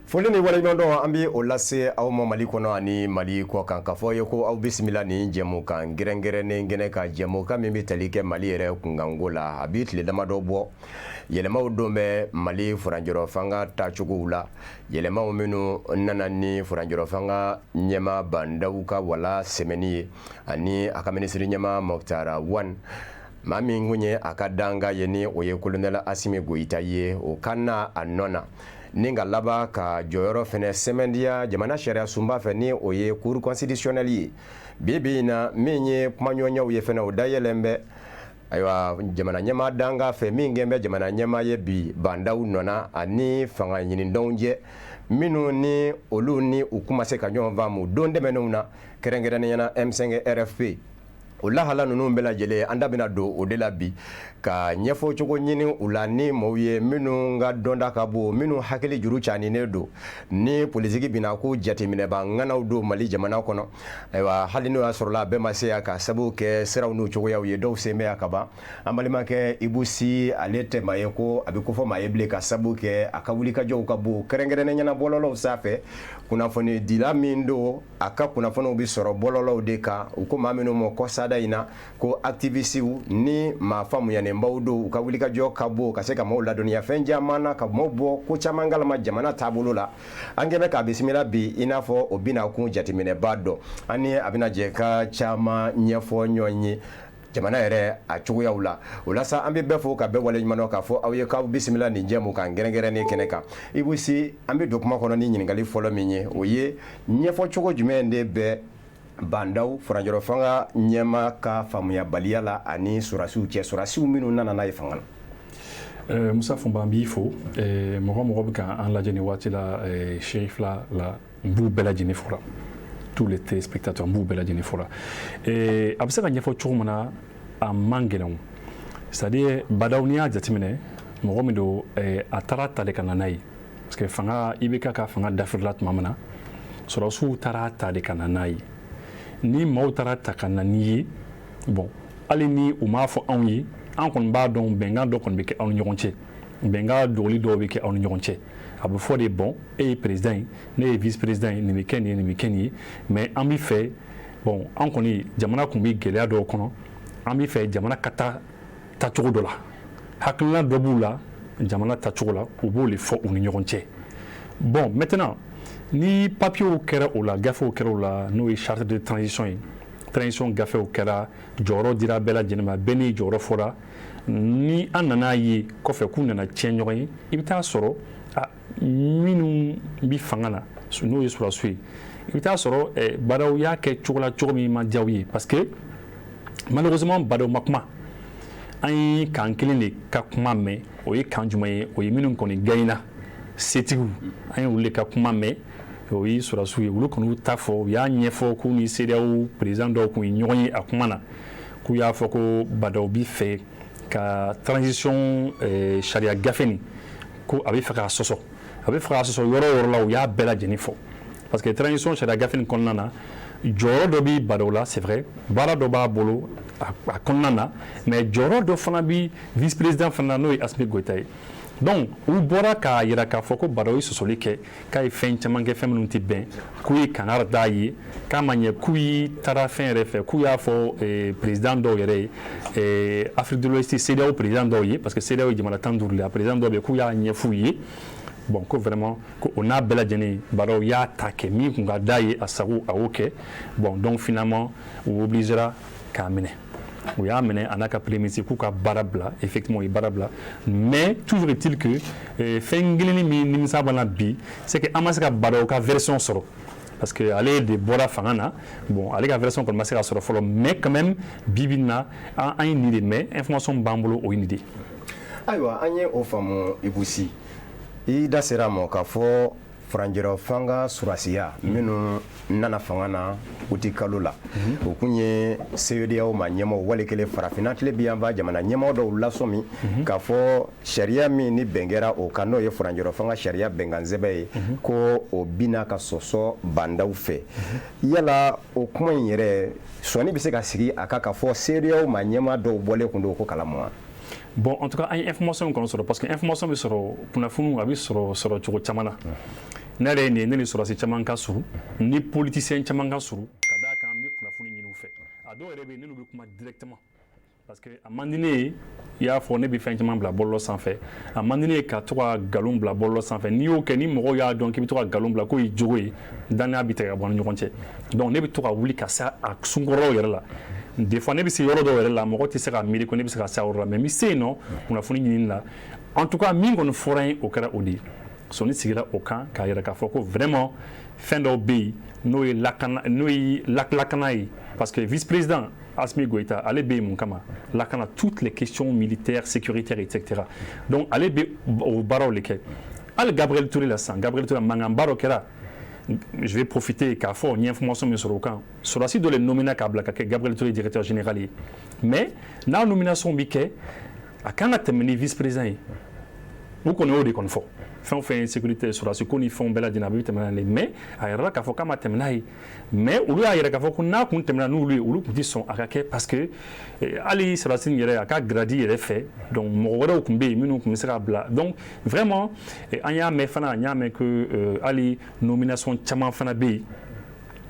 Foli ni waleɲumandɔn an bi o lase aw ma Mali kɔnɔ ani Mali kɔ kan k'a fɔ ye ko aw bisimila ni jɛmukan gɛrɛngɛrɛnnen kɛnɛ ka jɛmukan min bɛ tali kɛ Mali yɛrɛ kunkanko la a bi tile damadɔ bɔ yɛlɛmaw don bɛ Mali furanjɔrɔ fanga tacogow la yɛlɛmaw minnu nana ni furanjɔrɔ fanga ɲɛma Bandaw ka wala sɛmɛni ye ani a ka minisiri ɲɛma Moktar Wane maa min kun ye a ka danga ye ni o ye colonel Asimi Goyita ye o ka na a nɔ na ni ka laban ka jɔyɔrɔ fɛnɛ sɛmɛndiya jamana sariya sunba fɛ ni o ye cour constitutionnelle ye bi in na min ye kumaɲɔgɔnyaw ye fɛnɛ o dayɛlɛn bɛ ayiwa jamana ɲɛma danga fɛ min gɛn bɛ jamana ɲɛma ye bi Bandaw nɔna ani fanga ɲinindɔnw jɛ minnu ni olu ni u kuma se ka ɲɔgɔn faamu don dɛmɛnenw na kɛrɛnkɛrɛnnenya M5 RFP o lahala ninnu bɛɛ lajɛlen an da bɛna don o de la bi ka ɲɛfɔ cogo ɲini u la ni mɔɔw ye minnu ka dɔnda ka bon minnu hakili juru caaninen don ni politiki bina ko jateminɛba ŋanaw don Mali jamana kɔnɔ ayiwa hali n'o y'a sɔrɔla bɛɛ ma se ka sababu kɛ siraw n'u cogoyaw ye dɔw sen bɛ ka ban an balimakɛ Ibu Si ale tɛ maa ye ko a bɛ kofɔ maa ye bilen ka sababu kɛ a ka wulikajɔw ka bon kɛrɛnkɛrɛnnenya bɔlɔlɔw sanfɛ kunnafoni dila min don a ka kunnafoniw bɛ sɔrɔ bɔlɔlɔw de kan u ko maa minnu ma kɔsada in na ko activisiw ni maa faamuyanenbaw don u ka wulikajɔ ka bon ka se ka maaw ladɔnniya fɛn caman na ka maaw bɔ ko caman kalama jamana taabolo la an kɛn bɛ k'a bisimila bi i n'a fɔ o bɛna kun jateminɛba dɔn an ni a bɛna jɛ ka caman ɲɛfɔ ɲɔgɔn ye jamana yɛrɛ a cogoyaw la o la sa an bɛ bɛɛ fo ka bɛɛ waleɲumandɔn k'a fɔ aw ye k'aw bisimila nin jɛmukan gɛrɛngɛrɛnnen kɛnɛ kan Ibu Si an bɛ don kuma kɔnɔ ni ɲininkali fɔlɔ min ye o ye ɲɛfɔ cogo jumɛn de bɛ Bandaw furanjɔrɔ fanga ɲɛma ka faamuyabaliya la ani sɔrɔdasiw cɛ sɔrɔdasiw minnu nana n'a ye fanga la. Musa Funba an b'i fo mɔgɔ bɛ k'an lajɛ nin waati la Cherif la n b'u bɛɛ lajɛlen fo la tous les téléspectateurs n b'u bɛɛ lajɛlen fo la a bɛ se ka ɲɛfɔ cogo min na a man gɛlɛn c'est-à-dire Bandaw n'i y'a jateminɛ mɔgɔ min don a taara ta de ka na n'a ye parce que fanga IBK ka fanga dafirila tuma min na sɔrɔdasiw taara ta de ka na n'a ye ni maaw taara ta ka na n'i ye bon hali ni u m'a fɔ anw ye an kɔni b'a dɔn bɛnkan dɔ kɔni bɛ kɛ aw ni ɲɔgɔn cɛ bɛnkan dogoli dɔw bɛ kɛ aw ni ɲɔgɔn cɛ a bɛ fɔ de bon e ye président ye ne ye vice président ye nin bɛ kɛ nin ye nin bɛ kɛ nin ye mais an bɛ fɛ bon an kɔni jamana tun bɛ gɛlɛya dɔw kɔnɔ an bɛ fɛ jamana ka taa cogo dɔ la hakilina dɔ b'u la jamana tacogo la u b'o de fɔ u ni ɲɔgɔn cɛ bon maintenant ni papiyew kɛra o la gafew kɛra o la n'o ye charte de transition ye transition gafew kɛra jɔyɔrɔ dira bɛɛ lajɛlen ma bɛɛ n'i jɔyɔrɔ fɔra ni an nan'a ye kɔfɛ k'u nana tiɲɛ ɲɔgɔn ye i bɛ taa sɔrɔ minnu bɛ fanga na n'o ye sɔrɔdasiw ye i bɛ taa sɔrɔ Bandaw y'a kɛ cogo la cogo min ma diya u ye parce que malheureusement Bandaw ma kuma an ye kan kelen de ka kuma mɛn o ye kan jumɛn ye o ye minnu kɔni gagné setigiw an ye olu de ka kuma mɛn o ye sɔrɔdasiw ye olu kɔni y'u ta fɔ u y'a ɲɛfɔ k'u ni CEDEAO président dɔw tun ye ɲɔgɔn ye a kuma na k'u y'a fɔ ko Bandaw bɛ fɛ ka transition sariya gafe nin ko a bɛ fɛ k'a sɔsɔ yɔrɔ o yɔrɔ la u y'a bɛɛ lajɛlen fɔ parce que transition sariya gafe nin kɔnɔna na jɔyɔrɔ dɔ bɛ Bandaw la c'est vrai baara dɔ b'a bolo a kɔnɔna na mais jɔyɔrɔ dɔ fana bɛ vice président fana n'o ye Asimi Goyita ye donc u bɔra k'a jira k'a fɔ ko Bandaw ye sɔsɔli kɛ k'a ye fɛn caman kɛ fɛn minnu tɛ bɛn k'u ye kangari d'a ye k'a ma ɲɛ k'u ye taara fɛn yɛrɛ fɛ k'u y'a fɔ président dɔw yɛrɛ ye Afrique de l'Ouest CEDEAO président dɔw ye parce que CEDEAO ye jamana 15 de a président dɔw bɛ yen k'u y'a ɲɛf'u ye bon ko vraiment ko o n'a bɛɛ lajɛlen Bandaw y'a ta kɛ min kun ka d'a ye a sago a y'o kɛ bon donc finalement u obligera k'a minɛ u y'a minɛ a n'a ka premier ministre k'u ka baara bila effectivement u ye baara bila mais toujours est-il que fɛn kelenni min nimisa b'an bi c'est que an ma se ka Bandaw ka version sɔrɔ parce que ale de bɔra fanga na bon ale ka version kɔni ma se ka sɔrɔ fɔlɔ mais quand même bi na an ye nin de mɛn information b'an bolo o ye nin de ayiwa an ye o faamu Ibu Si i da sera ma k'a fɔ furanjɔrɔ fanga sɔrɔdasiya minnu nana fanga na u tɛ kalo la o kun ye CEDEAO ma ɲɛmaaw wali kelen farafinna tile bi yan fa jamana ɲɛmaaw dɔw lasɔmi k'a fɔ sariya min ni bɛn kɛra o kan n'o ye furanjɔrɔ fanga sariya bɛnkan sɛbɛn ye ko o bina ka sɔsɔ Bandaw fɛ yala o kuma in yɛrɛ sɔnni bɛ se ka sigi a kan k'a fɔ CEDEAO ma ɲɛmaa dɔw bɔlen kun don ko kalama. Bon, en tout cas, an ye information kɔni sɔrɔ parce que information bɛ sɔrɔ kunnafoniw a bɛ sɔrɔ cogo caman na ne yɛrɛ ye nin ye ne ni sɔrɔdasi caman ka surun ni politicien caman ka surun ka d'a kan n bɛ kunnafoni ɲini u fɛ a dɔw yɛrɛ bɛ yen ne n'u bɛ kuma directement parce que a man di ne ye i y'a fɔ ne bɛ fɛn caman bila bɔlɔlɔ sanfɛ a man di ne ye ka to ka nkalon bila bɔlɔlɔ sanfɛ n'i y'o kɛ ni mɔgɔw y'a dɔn k'i bɛ to ka nkalon bila k'o ye jogo ye danaya bɛ tigɛ ka bɔ an ni ɲɔgɔn cɛ donc ne bɛ to ka wuli ka se a sunkɔrɔlaw yɛrɛ la des fois ne bɛ se yɔrɔ dɔw yɛrɛ la mɔgɔ tɛ se ka miiri ko ne bɛ se ka se a yɔrɔ la mais n bɛ se yen nɔ kunnafoni ɲinini la en tout cas min kɔni fɔra n ye o kɛra o de ye sɔni sigira o kan k'a yɛrɛ k'a fɔ ko vraiment fɛn dɔw bɛ yen n'o ye lakana ye parce que vice-président Assimi Goïta, allez be mon kama, lakana toutes les questions militaires, sécuritaires, etc. Donc allez be au baro leke. Al Gabriel Touré la sang, Gabriel Touré mangam baro kera. Je vais profiter car faut une information sur le camp. Sur la site de les nominer Gabriel Touré directeur général. Mais dans la nomination biké, à quand a terminé vice-président. Vous connaissez des confort. Fait sécurité sur la seconde ils font belle dynamique mais ayra ka foka ma temnai mais ou ayra ka foka na kun temna nous lui ou dit son akake parce que ali sur la signe yere aka gradi yere fait donc mo wara ku be minu ku misra bla donc vraiment anya me fana anya me que ali nomination chama fana be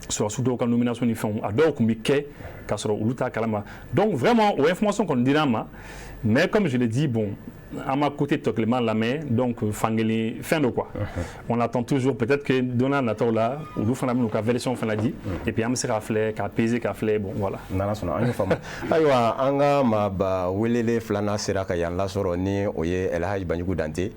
sur la sous ka nomination ni font ado ku mi ke ka soro uluta kalama donc vraiment aux informations qu'on dira ma mais comme je l'ai dit bon à ma côté totalement la main donc fangeli fin de quoi on attend toujours peut-être que donna nato là ou nous fana nous ka version fana dit et puis am sera flé ka peser ka flé bon voilà nana sona an fama aywa anga ma ba welele flana sera ka yan la soro ni oye El Hadj Banjugu Dante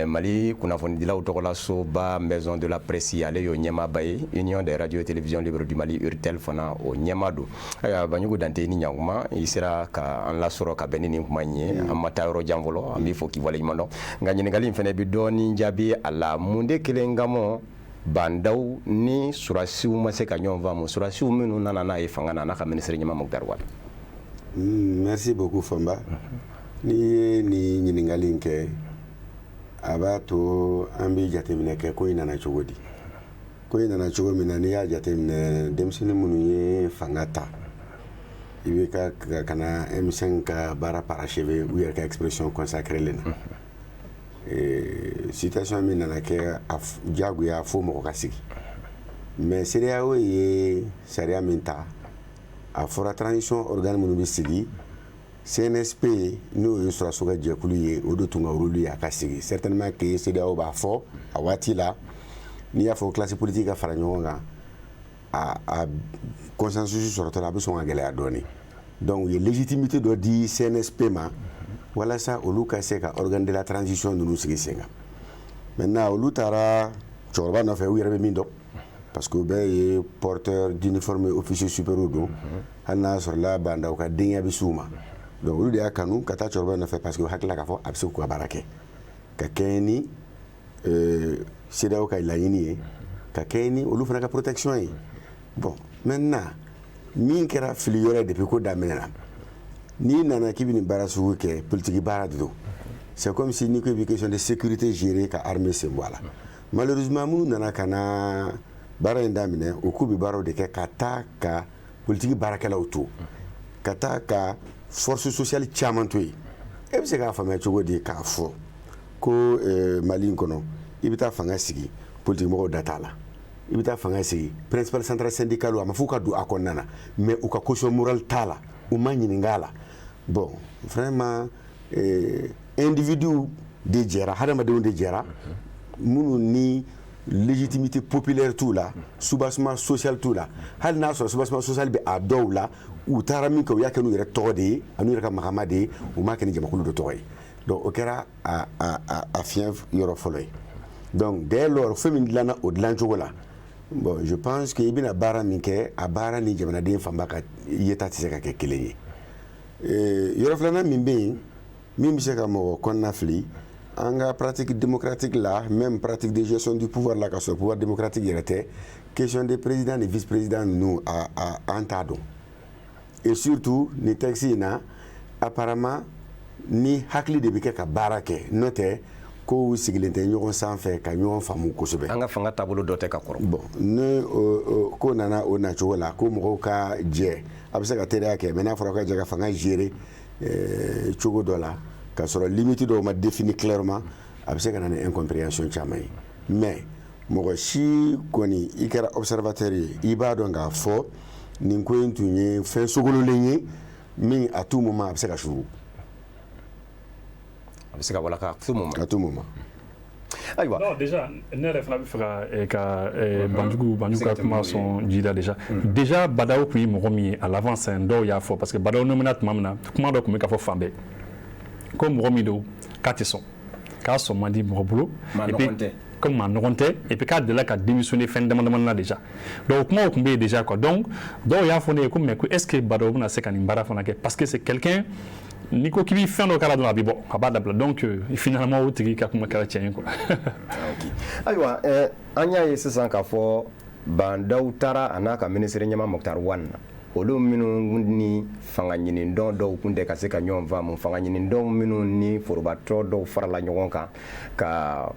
Mali kunnafoni dilaw tokola so ba maison de la presse yale yo nyema baye union des radios et télévisions libres du Mali urtel fana o nyema do aywa Banjugu Dante ni nyanguma i sera ka an la soro ka benini kuma nye amata ro janvolo ambi fo ki wala imono nga nyiningali mfene bi doni njabi ala munde kelengamo bandaw ni surasiw ma se ka ɲɔgɔn faamu surasiw minnu nana n'a ye fanga na n'a ka ministre ɲɛma Mukutari Wade. Merci beaucoup Famba. Ni ye ni ɲininkali in kɛ a b'a to an bɛ jateminɛ kɛ ko in nana cogo di ko in nana cogo min na n'i y'a jateminɛ denmisɛnnin minnu ye fanga ta i bɛ ka na M5 ka baara parachever u yɛrɛ ka expression consacrée len na situation min nana kɛ diyagoya fo mɔgɔ ka sigi mais CEDEAO ye sariya min ta a fɔra transition organe minnu bɛ sigi CNSP n'o ye sɔrɔdaso ka jɛkulu ye o de tun ka rôle ye a ka sigi certainement que CEDEAO b'a fɔ a waati la n'i y'a fɔ classe politique ka fara ɲɔgɔn kan a consensus sɔrɔtɔ la a bɛ sɔn ka gɛlɛya dɔɔni donc u ye légitimité dɔ di CNSP ma walasa olu ka se ka organe de la transition ninnu sigi sen kan maintenant olu taara cɛkɔrɔba nɔfɛ u yɛrɛ bɛ min dɔn parce que u bɛɛ ye porteur d'uniforme officier supérieur don hali n'a sɔrɔla bandaw ka denya bɛ s'u ma donc olu de y'a kanu ka taa cɛkɔrɔba nɔfɛ parce que u hakilila k'a fɔ a bɛ se k'u ka baara kɛ ka kɛɲɛ ni CEDEAO ka laɲini ye ka kɛɲɛ ni olu fana ka protection ye bon maintenant min kɛra fili yɔrɔ depuis ko daminɛna n'i nana k'i bɛ nin baara sugu kɛ politique baara de don c'est comme si n'i ko i bɛ question de sécurité gérer ka armée sen bɔ a la malheureusement minnu nana ka na baara in daminɛ u k'u bɛ baaraw de kɛ ka taa ka politique baarakɛlaw to ka taa ka force sociale caman to yen e bɛ se k'a faamuya cogo di k'a fɔ ko Mali in kɔnɔ i bɛ taa fanga sigi politique mɔgɔw da t'a la i bɛ taa fanga sigi principal central syndical a ma fɔ ka don a kɔnɔna na mais u ka caution morale t'a la u ma ɲininka a la bon vraiment individu de jɛra hadamadenw de jɛra minnu ni légitimité populaire t'u la soubassement social t'u la hali n'a sɔrɔ soubassement social bɛ a dɔw la u taara min kɛ u y'a kɛ n'u yɛrɛ tɔgɔ de ye a n'u yɛrɛ ka magama de ye u m'a kɛ ni jamakulu dɔ tɔgɔ ye donc o kɛra a fiɲɛ yɔrɔ fɔlɔ ye donc dès lors fɛn min dilanna o dilancogo la bon je pense que i bɛna baara min kɛ a baara ni jamanaden fanba ka yeta tɛ se ka kɛ kelen ye yɔrɔ filanan min bɛ yen min bɛ se ka mɔgɔ kɔnɔna fili an ka pratique démocratique la même pratique de gestion du pouvoir la ka sɔrɔ pouvoir démocratique yɛrɛ tɛ question de président ni vice président ninnu an t'a dɔn et surtout ni texte in na apparemment ni hakili de bɛ kɛ ka baara kɛ n'o tɛ ko sigilen tɛ ɲɔgɔn sanfɛ ka ɲɔgɔn faamu kosɛbɛ an ka fanga taabolo dɔ tɛ ka kɔrɔ bon ne ko nana o nacogo la ko mɔgɔw ka jɛ a bɛ se ka teriya kɛ mais n'a fɔra ka jɛ ka fanga gérer cogo dɔ la ka sɔrɔ limite dɔw ma défini clairement a bɛ se ka na ni incompréhension caman ye mais mɔgɔ si kɔni i kɛra observateur ye i b'a dɔn k'a fɔ nin ko in tun ye fɛn sogololen ye min à tout moment a bɛ se ka suru a bɛ se ka walaka à tout moment ayiwa non déjà ne yɛrɛ fana bɛ fɛ ka Banjugu ka kuma sɔn jida déjà Badawu tun ye mɔgɔ min ye à l'avance dɔw y'a fɔ parce que Badawu nommé tuma min na kuma dɔ tun bɛ ka fɔ fan bɛɛ ko mɔgɔ min don k'a tɛ sɔn k'a sɔn man di mɔgɔ bolo comme maa nɔgɔn tɛ et puis k'a delila ka démissionner fɛn dama-damani na déjà donc kumaw tun bɛ yen déjà quoi donc dɔw y'a fɔ ne ye ko mais est-ce que Badawu bɛna se ka nin baara fana kɛ parce que c'est quelqu'un n'i ko k'i bɛ fɛn dɔ k'a la dɔrɔn a bɛ bɔ a b'a dabila donc finalement o tigi ka kuma kɛra tiɲɛ ye quoi. ayiwa an y'a ye sisan k'a fɔ Badawu taara a n'a ka ministre ɲɛma Mukutari Wane na olu minnu ni fanga ɲinindɔn dɔw tun tɛ ka se ka ɲɔgɔn faamu fanga ɲinindɔn minnu ni forobatɔ dɔw farala ɲɔgɔn kan ka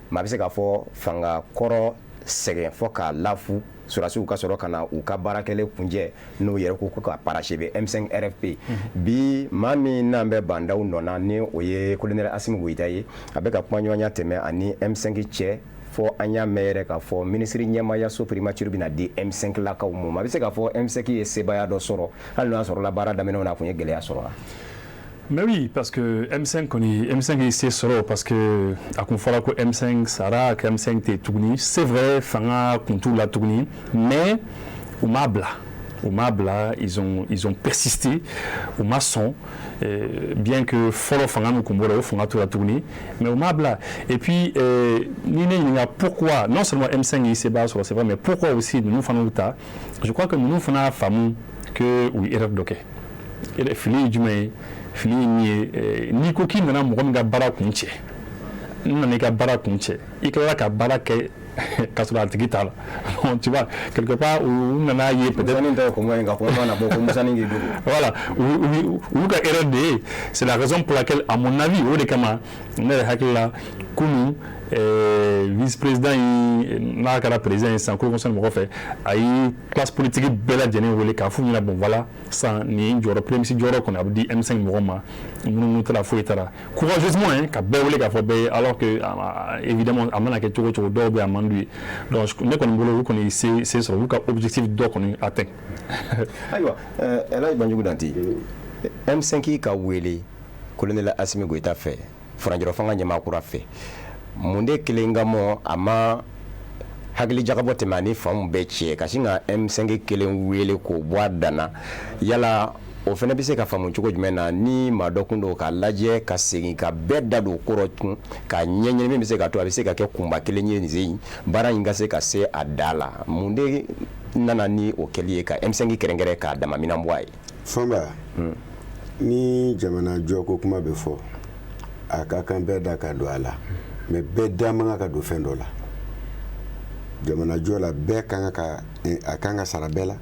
maa bɛ se k'a fɔ fanga kɔrɔ sɛgɛn fɔ k'a lafu surasiw ka sɔrɔ ka na u ka baarakɛlen kuncɛ n'u yɛrɛ ko ka parachever M5 RFP bi maa min n'an bɛ Badawu nɔ na ni o ye colonel Asimi Goyita ye a bɛ ka kuma ɲɔgɔnya tɛmɛ ani M5 cɛ fɔ an y'a mɛn yɛrɛ k'a fɔ ministre ɲɛmaaya so primature bɛna di M5 lakaw ma a bɛ se k'a fɔ M5 ye sebaaya dɔ sɔrɔ hali n'o y'a sɔrɔ la baara daminɛw na a tun ye gɛlɛya sɔrɔ wa. Mais oui, parce que M5 est solo parce que à confort que M5 Sara, que M5 t'es tourné, c'est vrai, fanga contour la tourné, mais au Mabla, ils ont persisté au maçon, bien que follow fanga nous combo fanga tout la tournée, mais au Mabla. Et puis pourquoi non seulement M5 il s'est basé sur c'est vrai, mais pourquoi aussi nous faisons ça? Je crois que nous faisons fameux que oui, il bloqué. Il est fini du mai. Fini ni ko k'i nana mɔgɔ min ka baara kun cɛ n nana i ka baara kun cɛ i kɛra ka baara kɛ k'a sɔrɔ a tigi t'a la tu vois quelque part u nana ye peut-être voilà olu ka erreur de ye c'est la raison pour laquelle à mon avis o de kama ne yɛrɛ hakili la kunu vice-président yi n'a kɛra président ye sisan ko conseil mɔgɔ fɛ a ye classe politique bɛɛ lajɛlen wele k'a f'u ɲɛna bon voilà sisan nin jɔyɔrɔ premier ministre jɔyɔrɔ kɔni a bɛ di M5 mɔgɔ ma minnu taara foyi taara courageusement hein ka bɛɛ wele k'a fɔ bɛɛ ye alors que évidemment a mana kɛ cogo cogo dɔw bɛ a man d'u ye donc ne kɔni bolo olu kɔni se sɔrɔ olu ka objectif dɔ kɔni atteint. ayiwa Elhaji Banjugu Danti M5 ka wele colonel Asimi Goyita fɛ Furanjɔrɔ fanga ɲɛmaakura fɛ mun de kelen ka mɔ a ma hakili jagabɔ tɛmɛ ani fanw bɛɛ cɛ ka sin ka M5 kelen wele k'o bɔ a danna yala o fana bɛ se ka faamu cogo jumɛn na ni maa dɔ kun don k'a lajɛ ka segin ka bɛɛ da don kɔrɔ tun ka ɲɛɲini min bɛ se ka to a bɛ se ka kɛ kunba kelen ye nin sen baara in ka se ka se a da la mun de nana ni o kɛli ye ka M5 kɛrɛnkɛrɛn k'a dama minɛn bɔ a ye. Famba ni jamana jɔ ko kuma bɛ fɔ a ka kan bɛɛ da ka don a la mais bɛɛ da man ka don fɛn dɔ la jamana jɔ la bɛɛ kan ka sara bɛɛ la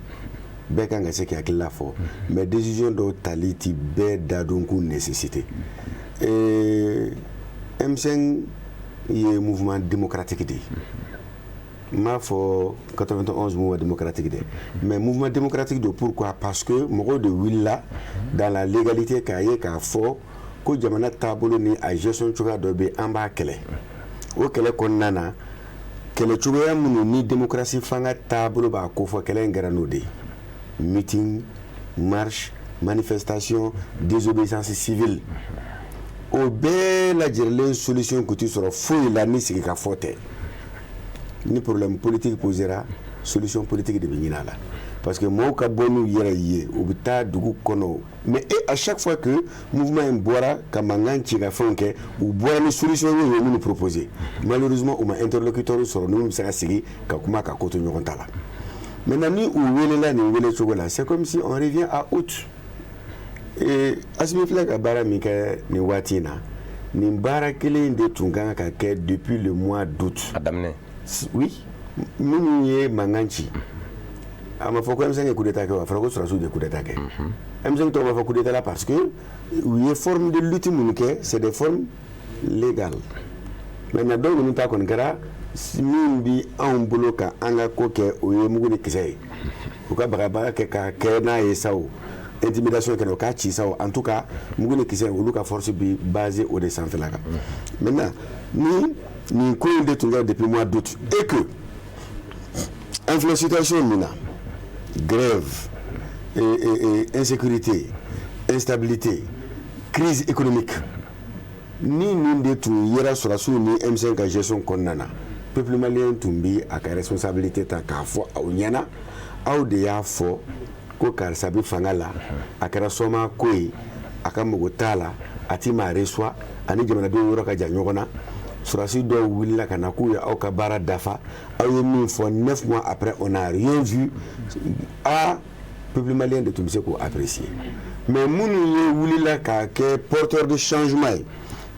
bɛɛ kan ka se k'i hakili la fɔ mais décision dɔw tali ti bɛɛ da don k'u nécessité M5 ye mouvement démocratique de ye m'a fɔ 91 mouvement démocratique de mais mouvement démocratique de pourquoi parce que mɔgɔw de wulila dans la légalité k'a ye k'a fɔ ko jamana taabolo ni a gestion cogoya dɔ bɛ an b'a kɛlɛ o kɛlɛ kɔnɔna na kɛlɛ cogoya minnu ni démocratie fanga taabolo b'a kofɔ kɛlɛ in kɛra n'o de ye meeting marche manifestation désobéissance civile o bɛɛ lajɛlen solution kun ti sɔrɔ foyi la ni sigi ka fɔ tɛ ni problème politique posera solution politique de bɛ ɲini a la parce que mɔgɔw ka bɔ n'u yɛrɛ ye u bɛ taa dugu kɔnɔ mais à chaque fois que mouvement in bɔra ka mankan ci ka fɛnw kɛ u bɔra ni solution ye minnu proposer malheureusement u ma interlocuteur sɔrɔ minnu bɛ se ka sigi ka kuma ka ko to ɲɔgɔn ta la maintenant ni u welela nin wele cogo la c'est comme si on revient à août et Asimi filɛ ka baara min kɛ nin waati in na nin baara kelen de tun kan ka kɛ depuis le mois d'août a daminɛ oui minnu ye mankan ci a ma fɔ ko M5 ye coup d'état kɛ a fɔra ko sɔrɔsiw de coup d'état kɛ M5 tɔw b'a fɔ coup d'état la parce que u ye forme de lutte minnu kɛ c'est des formes légales maintenant dɔw ninnu ta kɔni kɛra min bi anw bolo ka an ka ko kɛ o ye mugu ni kisɛ ye u ka bagabaga kɛ ka kɛ n'a ye sa o intimidation kɛ o k'a ci sa o en tout cas mugu ni kisɛ olu ka force bi basé o de sanfɛla kan maintenant ni ni ko de tun depuis mois d'août et que inflation situation mina grève et insécurité instabilité crise économique ni de tun yera surasu ni M5 ka gestion konnana peuple malien tun bi a ka responsabilité ta ka fo aw ɲana aw de y'a fɔ ko karisa bi fanga la a kɛra sɔma ko ye a ka mago t'a la a ti maa reçoit ani jamanadenw yɔrɔ ka jan ɲɔgɔn na surasi dɔw wulila ka na k'u ye aw ka baara dafa aw ye min fɔ 9 mois après on n'a rien vu peuple malien de tun bɛ se k'o apprécier mais minnu ye wulila ka kɛ porteur de changement ye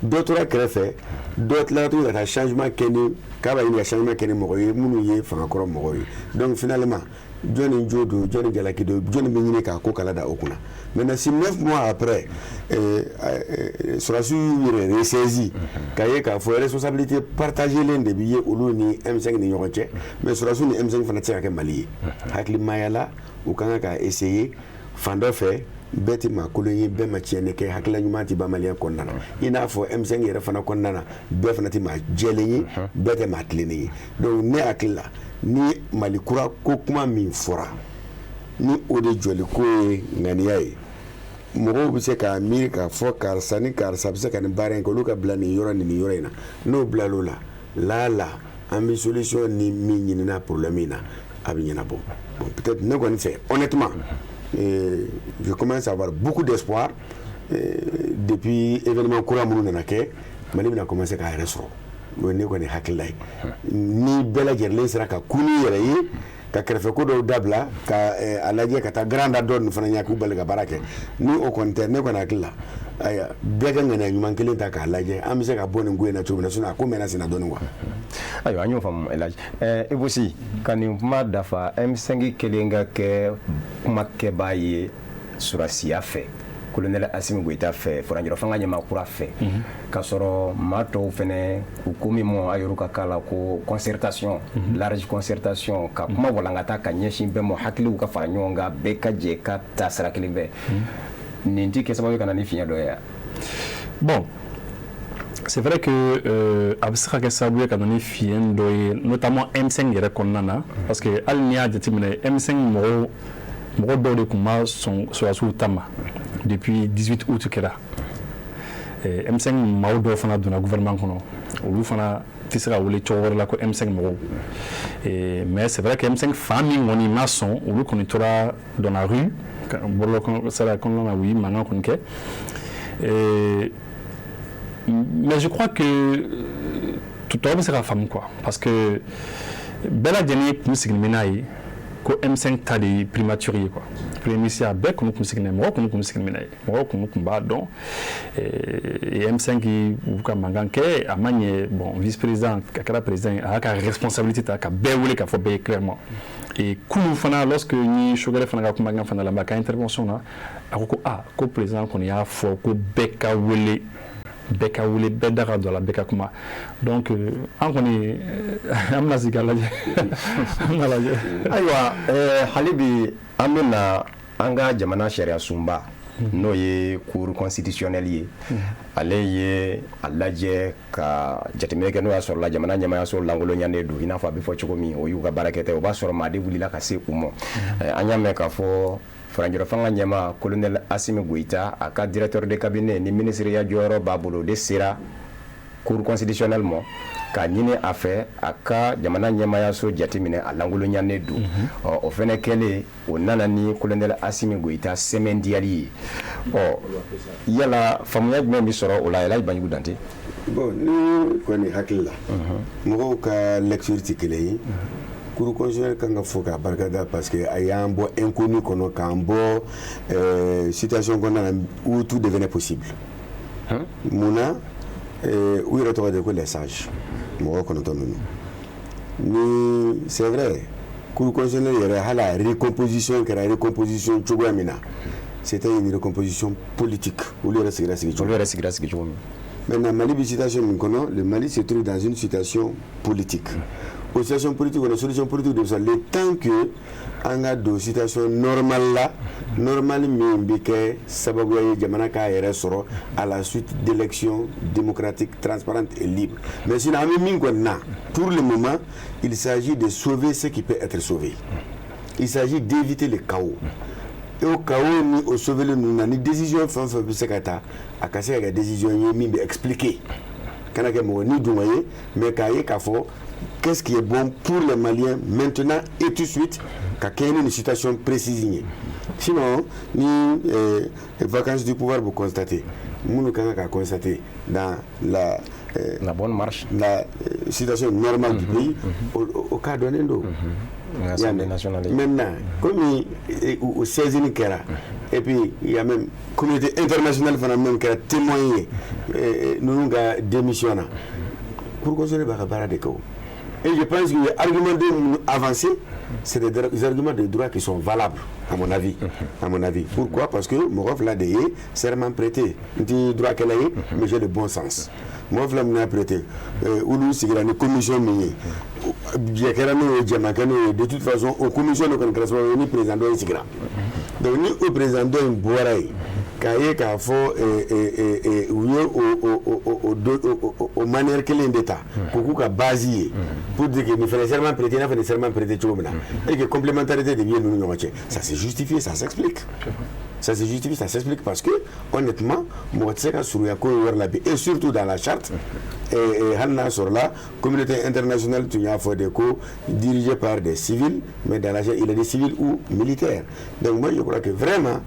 dɔ tora kɛrɛfɛ dɔ tilala tuguni ka taa changement kɛ ni k'a b'a ɲini ka changement kɛ ni mɔgɔ ye minnu ye fangakɔrɔ mɔgɔw ye donc finalement jɔnni jo don jɔnni jalaki don jɔnni bɛ ɲini k'a ko kala da o kunna maintenant si 9 mois après sɔrɔsiw yɛrɛ ressaisi k'a ye k'a fɔ responsabilité partagée len de bi ye olu ni M5 ni ɲɔgɔn cɛ mais sɔrɔsiw ni M5 fana tɛ se ka kɛ Mali ye hakilimaya la u kan ka k'a essayer fan dɔ fɛ bɛɛ tɛ maa kolon ye bɛɛ ma tiɲɛni kɛ hakilila ɲuman tɛ ban maliyɛn kɔnɔna na i n'a fɔ M5 yɛrɛ fana kɔnɔna na bɛɛ fana tɛ maa jɛlen ye bɛɛ tɛ maa tilennen ye donc ne hakili la ni Mali kura ko kuma min fɔra ni o de jɔli ko ye ŋaniya ye mɔgɔw bɛ se k'a miiri k'a fɔ karisa ni karisa bɛ se ka nin baara in kɛ olu ka bila nin yɔrɔ ni nin yɔrɔ in na n'o bilal'o la la an bɛ solution ni min ɲinina problème in na a bɛ ɲɛnabɔ bon peut-être ne kɔni fɛ honnêtement je commence à avoir beaucoup d'espoir depuis événement kura minnu nana kɛ Mali bɛna commencer k'a yɛrɛ sɔrɔ o ye ne kɔni hakilila ye ni bɛɛ lajɛlen sera ka kun ni yɛrɛ ye ka kɛrɛfɛ ko dɔw dabila ka a lajɛ ka taa grand da dɔ ninnu fana ɲɛ k'u bali ka baara kɛ ni o kɔni tɛ ne kɔni hakili la aya bɛɛ ka ŋaniya ɲuman kelen ta k'a lajɛ an bɛ se ka bɔ nin ko in na cogo min na sinon a ko mɛnna senna dɔɔnin quoi. Ayiwa an y'o faamu Elhaji Ibusi ka nin kuma dafa M5 kelen ka kɛ kumakɛbaa ye surasiya fɛ colonel Assimi Goïta fɛ Faranjɔrɔ fanga ɲɛmaakura fɛ k'a sɔrɔ maa tɔw fɛnɛ u ko min ma a y'olu ka k'a la ko concertation large concertation ka kuma walankata ka ɲɛsin bɛɛ ma hakiliw ka fara ɲɔgɔn kan bɛɛ ka jɛ ka taa sira kelen fɛ nin tɛ kɛ sababu ye ka na ni fiɲɛ dɔ ye wa. Bon, c'est vrai que a bɛ se ka kɛ sababu ye ka na ni fiɲɛ dɔ ye notamment M5 yɛrɛ kɔnɔna na parce que hali n'i y'a jateminɛ M5 mɔgɔ dɔw de tun ma sɔn sɔrɔsiw ta ma depuis 18 août kɛra M5 maaw dɔw fana donna gouvernement kɔnɔ olu fana tɛ se ka wele cogo wɛrɛ la ko M5 mɔgɔw mais c'est vrai que M5 fan min kɔni ma sɔn olu kɔni tora dans la rue bɔlɔlɔ sira kɔnɔna na u ye mankan kɔni kɛ mais je crois que tɔw bɛ se ka faamu quoi parce que bɛɛ lajɛlen tun sigilen bɛ n'a ye ko M5 ta de primature ye quoi premier ministre bɛɛ kɔni tun sigilen mɔgɔ kɔni tun sigilen n'a ye mɔgɔ kɔni tun b'a dɔn M5 u ka mankan kɛ a ma ɲɛ bon vice président a kɛra président a y'a ka responsabilité ta ka bɛɛ wele k'a fɔ bɛɛ ye clairement et kunu fana lorsque ni Sogɛlɛ fana ka kumakan fana lamɛn a ka intervention na a ko ko président kɔni y'a fɔ ko bɛɛ ka wele bɛɛ da ka don a la bɛɛ ka kuma donc an kɔni an bɛna sigi k'a lajɛ an bɛna lajɛ. Ayiwa hali bi an bɛna an ka jamana sariya sunba n'o ye cour constitutionnelle ye ale ye a lajɛ ka jateminɛ kɛ n'o y'a sɔrɔ la jamana ɲɛmaayaso lankolonyanen don i n'a fɔ a bɛ fɔ cogo min o y'u ka baarakɛta ye o b'a sɔrɔ maa de wulila ka se u ma an y'a mɛn k'a fɔ Faranjɔrɔ fanga ɲɛmaa colonel Assimi Goïta a ka directeur de cabinet ni ministeriya jɔyɔrɔ b'a bolo de sera cour constitutionnelle ma k'a ɲini a fɛ a ka jamana ɲɛmaayaso jateminɛ a lankolonyanen don o fɛnɛ kɛlen o nana ni colonel Assimi Goïta sɛmɛn diyali ye yala faamuya jumɛn bɛ sɔrɔ o la Elhaji Banjugu Dante. Bon ni kɔni hakili la mɔgɔw ka lecture tɛ kelen ye cour constitutionnelle kan ka fɔ k'a barikada parce que a y'an bɔ inconnu kɔnɔ k'an bɔ situation kɔnɔna na où tout devenait possible munna u yɛrɛ tɔgɔ de ko les sages mɔgɔ kɔnɔntɔn ninnu ni c'est vrai cour constitutionnelle yɛrɛ hali a recomposition kɛra recomposition cogoya min na c'était une recomposition politique olu yɛrɛ sigira sigi cogo min maintenant Mali bɛ situation min kɔnɔ le Mali se trouve dans une situation politique o situation politique o solution politique de ça le temps que an ka don situation normale la normale min bɛ kɛ sababu ye jamana k'a yɛrɛ sɔrɔ à la suite d'élections démocratiques transparentes et libres mais sinon an bɛ min kɔni na pour le moment il s'agit de sauver ce qui peut être sauvé il s'agit d'éviter le chaos et au chaos ni au sauver le nous na ni décision fɛn fɛn bɛ se ka ta a ka se ka kɛ décision ye min bɛ expliquer kana kɛ mɔgɔ ni dun ye mais k'a ye k'a fɔ qu'est-ce qui est bon pour les Maliens maintenant et tout de suite qu'à une situation précise. Sinon, ni vacances du pouvoir vous constatez, nous avons constaté dans la bonne marche, la situation normale du pays au cas donné. Maintenant, comme au 16e Kera, et puis il y a même communauté internationale qui a témoigné, nous avons démissionné. Pourquoi ce n'est pas de chaos? Et je pense que les arguments avancés, c'est des arguments de droit qui sont valables, à mon avis. À mon avis. Pourquoi? Parce que Morof l'a dit, serment prêté. Je droit qu'elle a eu, mais j'ai le bon sens. Morof l'a prêté. Oulu, c'est une commission minière. De toute façon, aux commissions de congrès, ni président de l'Isigran. Donc, ni au président de Boaraï, Kaye Kafo, aux manières qu'il est d'État, Koukou a basé pour dire que nous faisons serment prêté, nous faisons serment prêté, et que complémentarité devient nous. Ça s'est justifié, ça s'explique. Ça se justifie, ça s'explique parce que, honnêtement, et surtout dans la charte, et Hanna sur la communauté internationale, dirigée par des civils, mais dans la charte, il y a des civils ou militaires. Donc, moi, je crois que vraiment,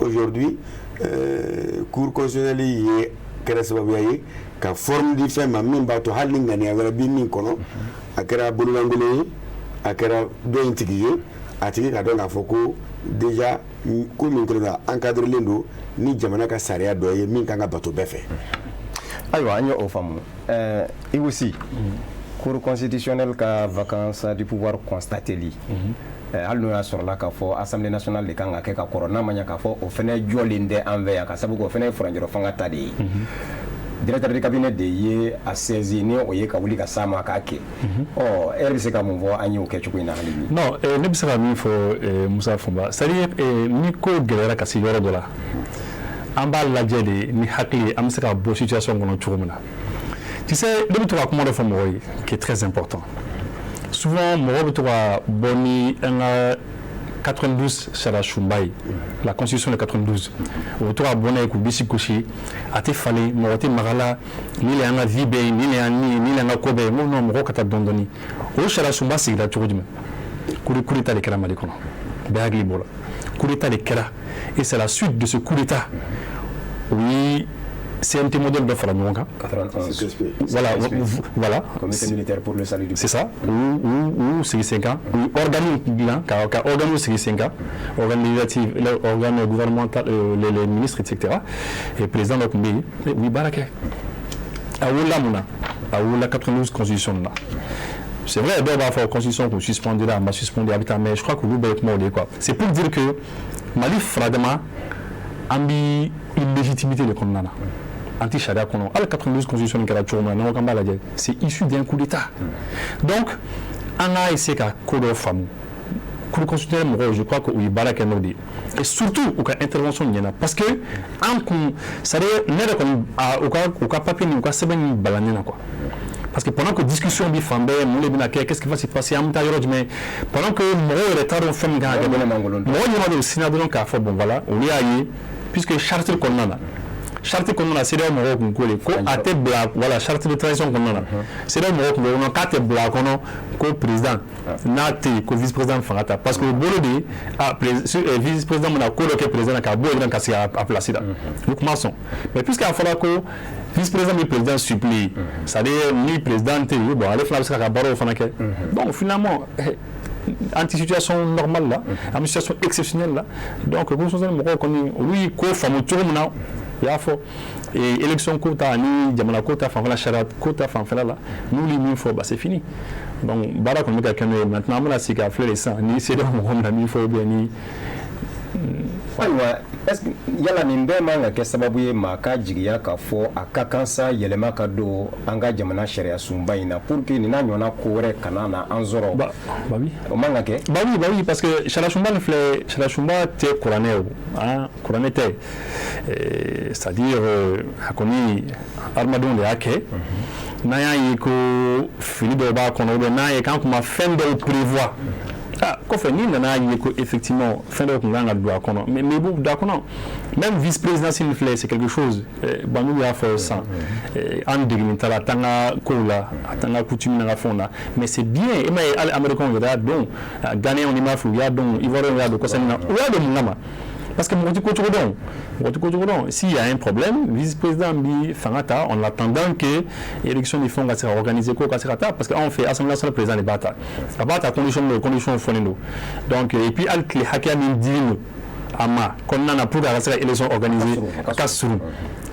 aujourd'hui, Cour constitutionnelle est ka forme di fɛn ma min b'a to hali ni ŋaniya wɛrɛ bi min kɔnɔ a kɛra bololangolo ye a kɛra dɔ in tigi ye a tigi ka dɔn k'a fɔ ko déjà ko min kɛra encadrelen don ni jamana ka sariya dɔ ye min kan ka bato bɛɛ fɛ. Ayiwa an ye o faamu i aussi Cour constitutionnelle ka vacance du pouvoir constateli hali n'o y'a sɔrɔla k'a fɔ Assemblée nationale de kan ka kɛ ka kɔrɔ n'a ma ɲɛ k'a fɔ o fɛnɛ jɔlen tɛ an fɛ yan ka sababu k'o fɛnɛ ye furanjɔrɔ fanga ta de ye. Directeur de cabinet de ye a saisi ni o ye ka wuli ka s'a ma k'a kɛ e bɛ se ka mun fɔ an ye o kɛ cogo in na hali bi. Non, ne bɛ se ka min fɔ Musa Funba, c'est-à-dire ni ko gɛlɛyara ka se yɔrɔ dɔ la an b'a lajɛ de ni hakili an bɛ se ka bɔ situation kɔnɔ cogo min na. Tu sais, ne bɛ to ka kuma dɔ fɔ mɔgɔ ye qui est très important. Souvent mɔgɔ bɛ to ka bɔ ni an ka 92 sariya sunba ye, la constitution de 92 o bɛ to ka bɔ n'a ye k'u disi gosi a tɛ falen mɔgɔ tɛ maga la ni le y'an ka vie bɛɛ ye ni le y'an ni ye ni le y'an ka ko bɛɛ ye n ko non mɔgɔw ka taa dɔɔni dɔɔni o sariya sunba sigira cogo jumɛn coup d'état de kɛra Mali kɔnɔ bɛɛ hakili b'o la coup d'état de kɛra et c'est la suite de ce coup d'état oui CNT modèle de fara ɲɔgɔn kan 91 voilà comité militaire pour le salut du c'est ça ou sigi sen kan u organe dilan ka organe sigi sen kan organe législatif organe gouvernemental les ministres etc et président dɔ tun bɛ yen u ye baara kɛ a wulila mun na a wulila 92 constitution na c'est vrai dɔw b'a fɔ constitution qu'on suspendira a ma suspendu a bɛ taa mais je crois que olu bɛɛ ye kumaw de ye quoi c'est pour dire que Mali faradama an bɛ illégitimité de kɔnɔna na anti-charia kɔnɔ hali 92 constitution kɛra cogo min na n'aw kan b'a lajɛ c'est issu d'un coup d'état donc an ka essayer ka ko dɔ faamu cour constitutionnelle mɔgɔw je crois que u ye baara kɛ n'o de ye et surtout u ka intervention ɲɛna parce que an kun c'est-à-dire ne yɛrɛ kɔni u ka papier ni u ka sɛbɛn ni bala ne na quoi parce que pendant que discussion bi fan bɛɛ mun de bɛna kɛ qu'est-ce qui va se passer an bɛ taa yɔrɔ jumɛn pendant que mɔgɔw yɛrɛ t'a dɔn fɛn min kan ka kɛ mɔgɔ ɲɛma de o sinna dɔrɔn k'a fɔ bon voilà olu y'a ye puisque charte kɔnɔna na charte kɔnɔna na CEDEAO mɔgɔw kun ko de ko a tɛ bila voilà charte de transition kɔnɔna na CEDEAO mɔgɔw kun ko k'a tɛ bila a kɔnɔ ko président n'a tɛ yen ko vice président fanga ta parce que o bolo de vice président mana ko dɔ kɛ président k'a bɔ yen ka se a place la o kuma sɔn mais puisque a fɔra ko vice président ni président supplie c'est-à-dire ni président tɛ yen bon ale fana bɛ se k'a ka baaraw fana kɛ donc finalement anti-situation normale là, en situation exceptionnelle là. Donc, vous savez, lui, ko famu cogo min na, y'a fɔ élection quota ni jamana quota fanfɛla charia quota fanfɛla la, n'olu min fɔ, bah c'est fini. Donc, baara kɔni bɛ ka kɛ n'o ye maintenant an bɛna sigi k'a filɛ de sisan ni CEDEAO mɔgɔ min na min fɔ ou bien ni ayiwa est-ce que yala nin bɛɛ man ka kɛ sababu ye maa ka jigiya k'a fɔ a ka kan sa yɛlɛma ka don an ka jamana sariya sunba in na pour que nin n'a ɲɔgɔnna ko wɛrɛ kana na an sɔrɔ oui o man ka kɛ oui parce que sariya sunba nin filɛ sariya sunba tɛ kuranɛ o kuranɛ tɛ c'est-à-dire a kɔni hadamadenw de y'a kɛ n'an y'a ye ko fili dɔw b'a kɔnɔ ou bien n'an ye k'an kun ma fɛn dɔw prévoir kɔfɛ n'i nana ye ko effectivement fɛn dɔw kun kan ka don a kɔnɔ mais i b'u don a kɔnɔ même vice présidence nin filɛ c'est quelque chose bon n'u y'a fɔ sisan an degeli t'a la a t'an ka kow la a t'an ka coutume n'an ka fɛnw na mais c'est bien i m'a ye hali américains yɛrɛ y'a dɔn ghanéens n'i m'a fɔ u y'a dɔn ivoiriens y'a dɔn kɔsɛbɛ na u y'a dɔn mun kama parce que mɔgɔ ti ko cogo dɔn s'il y a un problème vice-président bi fanga ta en attendant que élection ni fɛnw ka se ka organiser ko ka se ka taa parce que anw fɛ assemblée nationale président de b'a ta a b'a ta condition fɔlen don donc et puis hali tile hakɛya min dilen don a ma kɔnɔna na pour que a ka se ka élection organiser a ka surun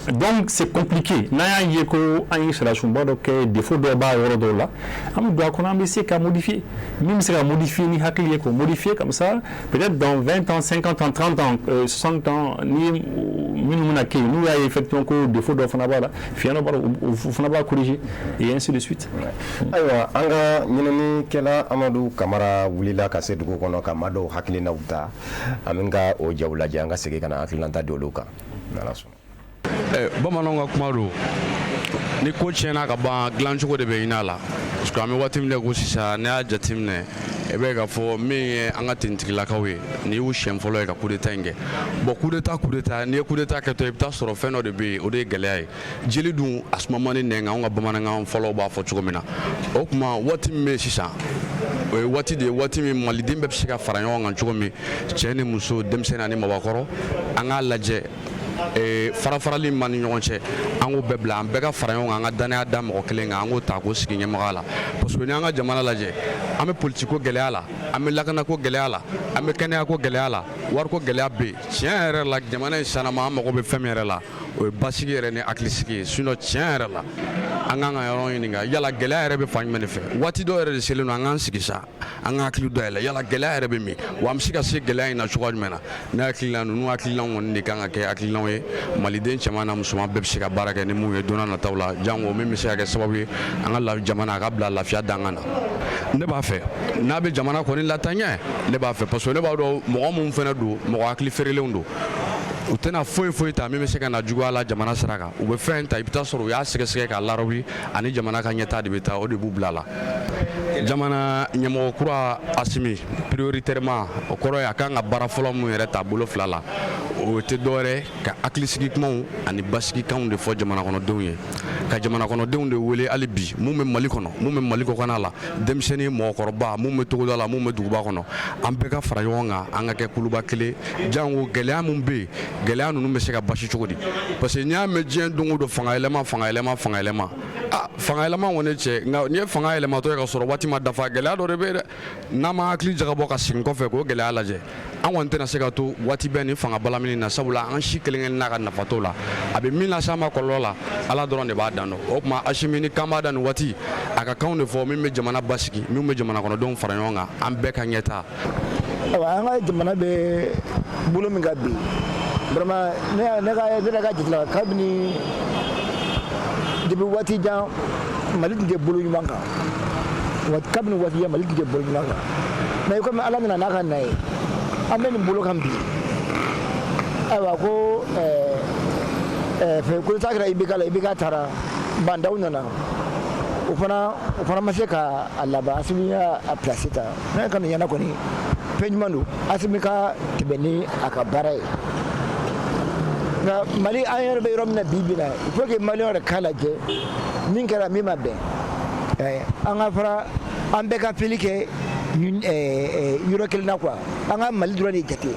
donc c'est compliqué n'an y'a ye ko an ye sariya sunba dɔ kɛ défaut dɔ b'a yɔrɔ dɔw la an bɛ don a kɔnɔ an bɛ se ka modifier min bɛ se ka modifier ni hakili ye k'o modifier comme ça peut-être dans 20 ans 50 ans 30 ans 60 ans ni minnu bɛna kɛ yen n'u y'a ye effectivement ko défaut dɔ fana b'a la fiɲɛ dɔ b'a la o fana b'a corriger et ainsi de suite. ayiwa an ka ɲininikɛla Amadu Kamara wulila ka se dugu kɔnɔ ka maa dɔw hakilinaw ta an bɛ ka o jaw lajɛ an ka segin ka na hakilinata di olu kan n'Ala sɔnna. Bamananw ka kuma don ni ko tiɲɛna ka ban dilancogo de bɛ ɲini a la parce que an bɛ waati min na ko sisan n'i y'a jateminɛ i bɛ ka fɔ min ye an ka tentigilakaw ye n'i y'u siɲɛ fɔlɔ ye ka coup d'état in kɛ bon coup d'état n'i ye coup d'état kɛtɔ i bɛ taa sɔrɔ fɛn dɔ de bɛ yen o de ye gɛlɛya ye jeli dun a suma man di nɛn kan anw ka bamanankan fɔlɔw b'a fɔ cogo min na o tuma waati min bɛ yen sisan o ye waati de ye waati min maliden bɛɛ bɛ se ka fara ɲɔgɔn kan cogo min cɛ ni muso denmisɛnnin ani mabɔkɔrɔ an k'a lajɛ farafarali ma ni ɲɔgɔn cɛ an k'o bɛɛ bila an bɛɛ ka fara ɲɔgɔn kan an ka danaya da mɔgɔ kelen kan an k'o ta k'o sigi ɲɛmɔgɔya la parce que ni an ka jamana lajɛ an bɛ politiko gɛlɛya la an bɛ lakanako gɛlɛya la an bɛ kɛnɛyako gɛlɛya la wariko gɛlɛya bɛ yen tiɲɛ yɛrɛ la jamana in sanama an mago bɛ fɛn min yɛrɛ la o ye basigi yɛrɛ ni hakilisigi ye sinon tiɲɛ yɛrɛ la an k'an ka yɔrɔ ɲininka yala gɛlɛya yɛrɛ bɛ fan jumɛn de fɛ waati dɔw yɛrɛ de selen don an k'an sigi sa an ka hakili dayɛlɛ yala gɛlɛya yɛrɛ bɛ min wa an bɛ se ka se gɛlɛya in na cogoya jumɛn na ne hakilina ninnu hakilinaw kɔni de kan ka kɛ hakilinaw ye maliden cɛman na musoman bɛɛ bɛ se ka baara kɛ ni mun ye don n'a nataw la jango min bɛ se ka kɛ sababu ye an ka jamana a ka bila lafiya dangan na ne b'a fɛ n'a bɛ jamana kɔni lataaɲɛ ne b'a fɛ parce que ne b'a dɔn mɔgɔ minnu fana don mɔgɔ hakili feerelenw don u tɛna foyi ta min bɛ se ka na juguya la jamana sira kan u bɛ fɛn ta i bɛ taa sɔrɔ u y'a sɛgɛsɛgɛ k'a larabi ani jamana ka ɲɛtaa de bɛ taa o de b'u bila la jamana ɲɛmɔgɔ kura Asimi prioritairement o kɔrɔ ye a kan ka baara fɔlɔ min yɛrɛ ta bolo fila la o tɛ dɔwɛrɛ ka hakilisigi kumaw ani basigikanw de fɔ jamana kɔnɔdenw ye ka jamana kɔnɔdenw de wele hali bi mun bɛ Mali kɔnɔ mun bɛ Mali kɔkan la denmisɛnnin mɔgɔkɔrɔba mun bɛ togoda la mun bɛ duguba kɔnɔ an bɛɛ ka fara ɲɔgɔn kan an ka kɛ kuluba kelen jango gɛlɛya mun bɛ yen gɛlɛya ninnu bɛ se ka basi cogo di parce que n'i y'a mɛn diɲɛ don o don fanga yɛlɛma fanga kɔni cɛ nka n'i ye fanga yɛlɛmatɔ ye ka sɔrɔ waati ma dafa gɛlɛya dɔ de bɛ yen dɛ n'a ma hakili jagabɔ ka segin kɔfɛ k'o gɛlɛya lajɛ an kɔni tɛna se ka to waati bɛɛ ni fanga balamini na sabula an si kelen n'a ka nafa t'o la a bɛ min lase an ma kɔlɔlɔ la Ala dɔrɔn de b'a dan dɔn o tuma Asimi ni kan b'a da nin waati a ka kanw de fɔ min bɛ jamana basigi min bɛ jamana kɔnɔdenw fara ɲɔgɔn kan an bɛɛ ka ɲɛtaa an ka jamana bɛ bolo min ka bi vraiment ne ka jate la kabini depuis waati jan Mali tun tɛ bolo ɲuman kan kabini waati jan Mali tun tɛ bolo ɲuman kan mais comme Ala nana n'a ka na ye an bɛ nin bolo kan bi ayiwa ko ko ta kɛra IBK taara bandaw nana o fana ma se ka a laban Asimi y'a place ta ne ka nin ɲɛna kɔni fɛn ɲuman don Asimi ka tɛmɛ ni a ka baara ye nka Mali an yɛrɛ bɛ yɔrɔ min na bi na il faut que Maliyɛnw yɛrɛ k'a lajɛ min kɛra min ma bɛn an ka fara an bɛɛ ka fili kɛ yɔrɔ kelen na quoi an ka Mali dɔrɔn de jate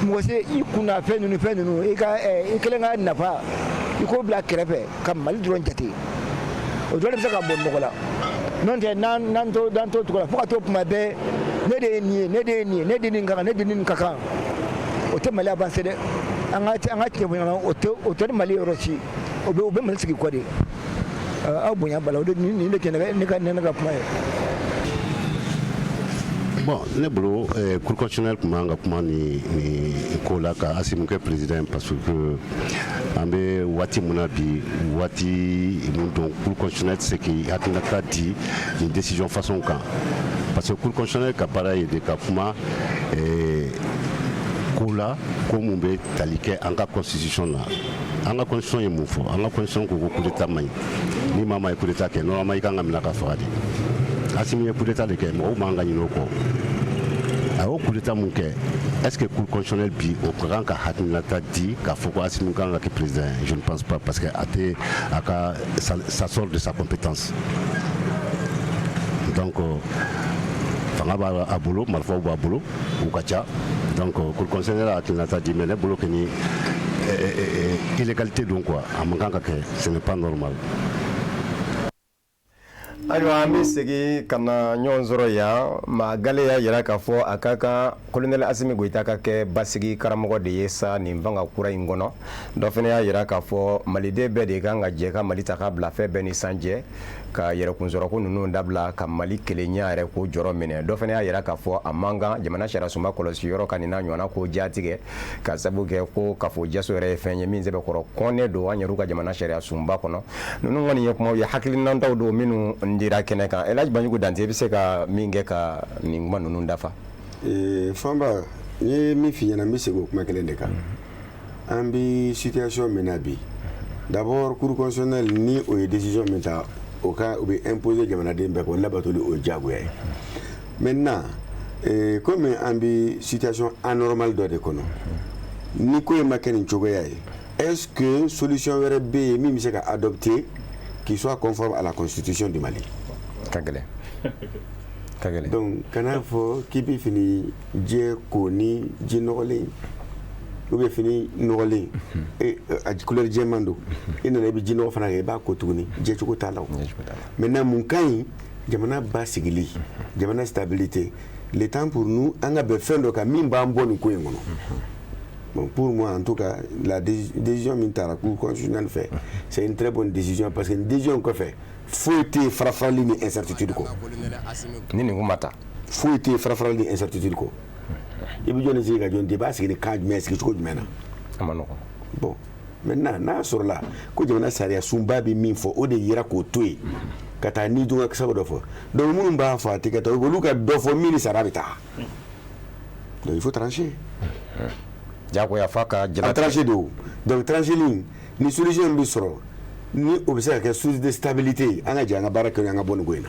mɔgɔ se i kunna fɛn ninnu i kelen ka nafa i k'o bila kɛrɛfɛ ka Mali dɔrɔn jate o dɔrɔn de bɛ se ka bɔ mɔgɔ la n'o tɛ n'an to cogo la fo ka to kuma bɛɛ ne de ye nin ye ne de ye nin ye ne de nin ka kan ne de nin ka kan o tɛ Mali avancé dɛ an ka tiɲɛ fɔ ɲɔgɔn o tɛ Mali yɔrɔ si o bɛ Mali sigi kɔ de aw bonya bala o de nin de kɛ ne ka kuma ye. Bon, ne bolo cour constitutionnel kuma nga kuma ni ko la ka Assimi kɛ président parce que an bɛ waati mun na bi waati mun dɔn cour constitutionnel tɛ se k'i hakilinata di nin décision façon kan parce que cour constitutionnel ka baara ye de ka kuma ko la ko mun bɛ tali kɛ an ka constitution na an ka constitution ye mun fɔ an ka constitution ko coup d'état man ɲi ni maa ma ye coup d'état kɛ normalement i kan ka minɛ ka faga de Assimi ye coup d'état de kɛ mɔgɔw man ka ɲinɛ o kɔ a y'o coup d'état mun kɛ est-ce que cour constitutionnel bi o ka kan ka hakilinata di k'a fɔ ko Assimi kan ka kɛ président je ne pense pas parce que a tɛ a ka ça sort de sa compétence donc fanga b'a bolo marifaw b'a bolo u ka ca donc cour constitutionnel hakilinata di mais ne bolo kɛ ni illégalité don quoi a man kan ka kɛ ce n'est pas normal. Ayiwa an bɛ segin ka na ɲɔgɔn sɔrɔ yan maa gale y'a jira k'a fɔ a ka kan colonel Assimi Goïta ka kɛ basigi karamɔgɔ de ye sa nin fanga kura in kɔnɔ dɔ fana y'a jira k'a fɔ maliden bɛɛ de kan ka jɛ ka Mali ta k'a bila fɛn bɛɛ ni sanjɛ ka yɛrɛkunsɔrɔko ninnu dabila ka Mali kelenya yɛrɛ ko jɔrɔ minɛ dɔ fana y'a jira k'a fɔ a man kan jamana sariyasunba kɔlɔsi yɔrɔ ka nin n'a ɲɔgɔnna ko jaatigɛ ka sababu kɛ ko kafo-jaso yɛrɛ ye fɛn ye min sɛbɛkɔrɔ kɔnɛ don an yɛrɛw ka jamana sariyasunba kɔnɔ ninnu kɔni ye kumaw ye hakilinantaw don minnu dira kɛnɛ kan Elhaji Banjugu Dante i bɛ se ka min kɛ ka nin kuma ninnu dafa. Fanba n ye min f'i ɲɛna n bɛ segin o kuma kelen de kan an bɛ situation min na bi d'abord cour constitutionnelle ni o ye décision min ta o bɛ imposer jamanaden bɛɛ ko labatoli o ye diyagoya ye maintenant comme an bɛ situation anormale dɔ de kɔnɔ ni ko in ma kɛ nin cogoya ye est-ce que solution wɛrɛ bɛ yen min bɛ se ka adopter qui soit conforme à la constitution du Mali. Ka gɛlɛn. Donc kana fɔ k'i bɛ fini jɛ ko ni ji nɔgɔlen ou bien fini nɔgɔlen a couleur jɛman don i nana i bɛ ji nɔgɔ fana kɛ i b'a ko tuguni jɛcogo t'a la. Maintenant mun ka ɲi jamana basigili jamana stabilité le temps pour nous an ka bɛn fɛn dɔ kan min b'an bɔ nin ko in kɔnɔ. Bon, pour moi, en tout cas, la décision min taara cour constitutionnelle fait, c'est une très bonne décision parce que une décision qu'on fait, faut être farafali ni incertitude ko. Ni nin kuma ta. Faut être farafali ni incertitude ko. I bɛ jɔn sigi ka jɔn débat sigi ni kan jumɛn sigi cogo jumɛn na. A ma nɔgɔn. Bon, maintenant n'a sɔrɔ la ko jamana sariya sunba bɛ min fɔ o de yira k'o to yen ka taa ni dun ka sababu dɔ fɔ donc minnu b'a fɔ a tɛ kɛ olu ka dɔ fɔ min ni sara bɛ taa. Donc il faut trancher. Jagoya fa ka a tranché de o donc trancheli ni solution bɛ sɔrɔ ni o bɛ se ka kɛ source de stabilité an ka jɛ an ka baara kɛ an ka bɔ nin ko in na.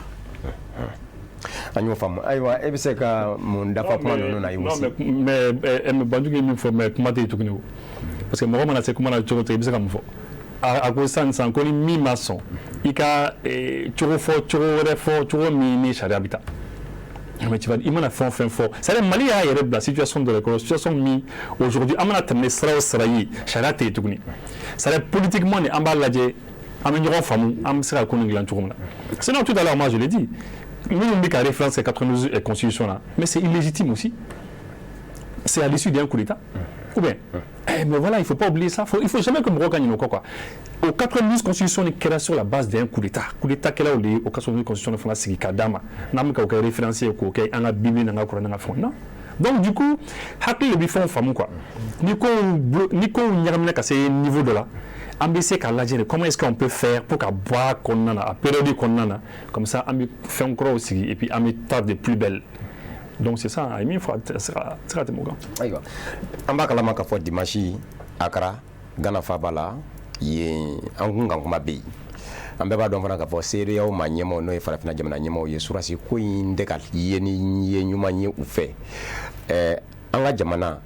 An y'o faamu ayiwa e bɛ se ka mun dafa kuma ninnu na i wusi. mais Banjugu ye min fɔ mais kuma tɛ yen tuguni o parce que mɔgɔ mana se kuma na cogo o cogo i bɛ se ka mun fɔ a ko sisan ko ni min ma sɔn i ka cogo fɔ cogo wɛrɛ fɔ cogo min ni sariya bɛ taa. Mais tu vas dire, il m'a fait un fort. C'est-à-dire, Mali a la situation de la situation mis aujourd'hui. On a terminé ça au Sarayi, Charate et Tougni. C'est-à-dire, politiquement, on a l'adjé, on a une femme, on a un conglan tourna. Sinon, tout à l'heure, moi, je l'ai dit, nous, on dit qu'à référence à 92 et constitution là, mais c'est illégitime aussi. C'est à l'issue d'un coup d'État. Ou bien, mais voilà, il ne faut pas oublier ça. Il ne faut jamais que Moro gagne quoi. Au 92 constitution est créée sur la base d'un coup d'État. Coup d'État qu'elle a au 92 constitution de France c'est Kadama. N'a pas qu'au référencier au Kay, en a Bible, en a Coran, en a fond. Non. Donc du coup, happy le bifon femme quoi. Nico Nyamina à ce niveau de là. Ambitieux qu'à la comment est-ce qu'on peut faire pour qu'à boire qu'on en a, à période qu'on en a, comme ça, on fait encore aussi et puis on met tas de plus belles. Donc c'est ça, il faut traiter mon gars. Aïwa. An b'a kalama k'a fɔ dimanche Accra, Ghana faba la yen an kun kan kuma bɛ yen. An bɛɛ b'a dɔn fana k'a fɔ CEDEAO ma ɲɛmaaw n'o ye farafinna jamana ɲɛmaaw ye surasi ko in tɛ ka ye ni ye ɲuman ye u fɛ. An ka jamana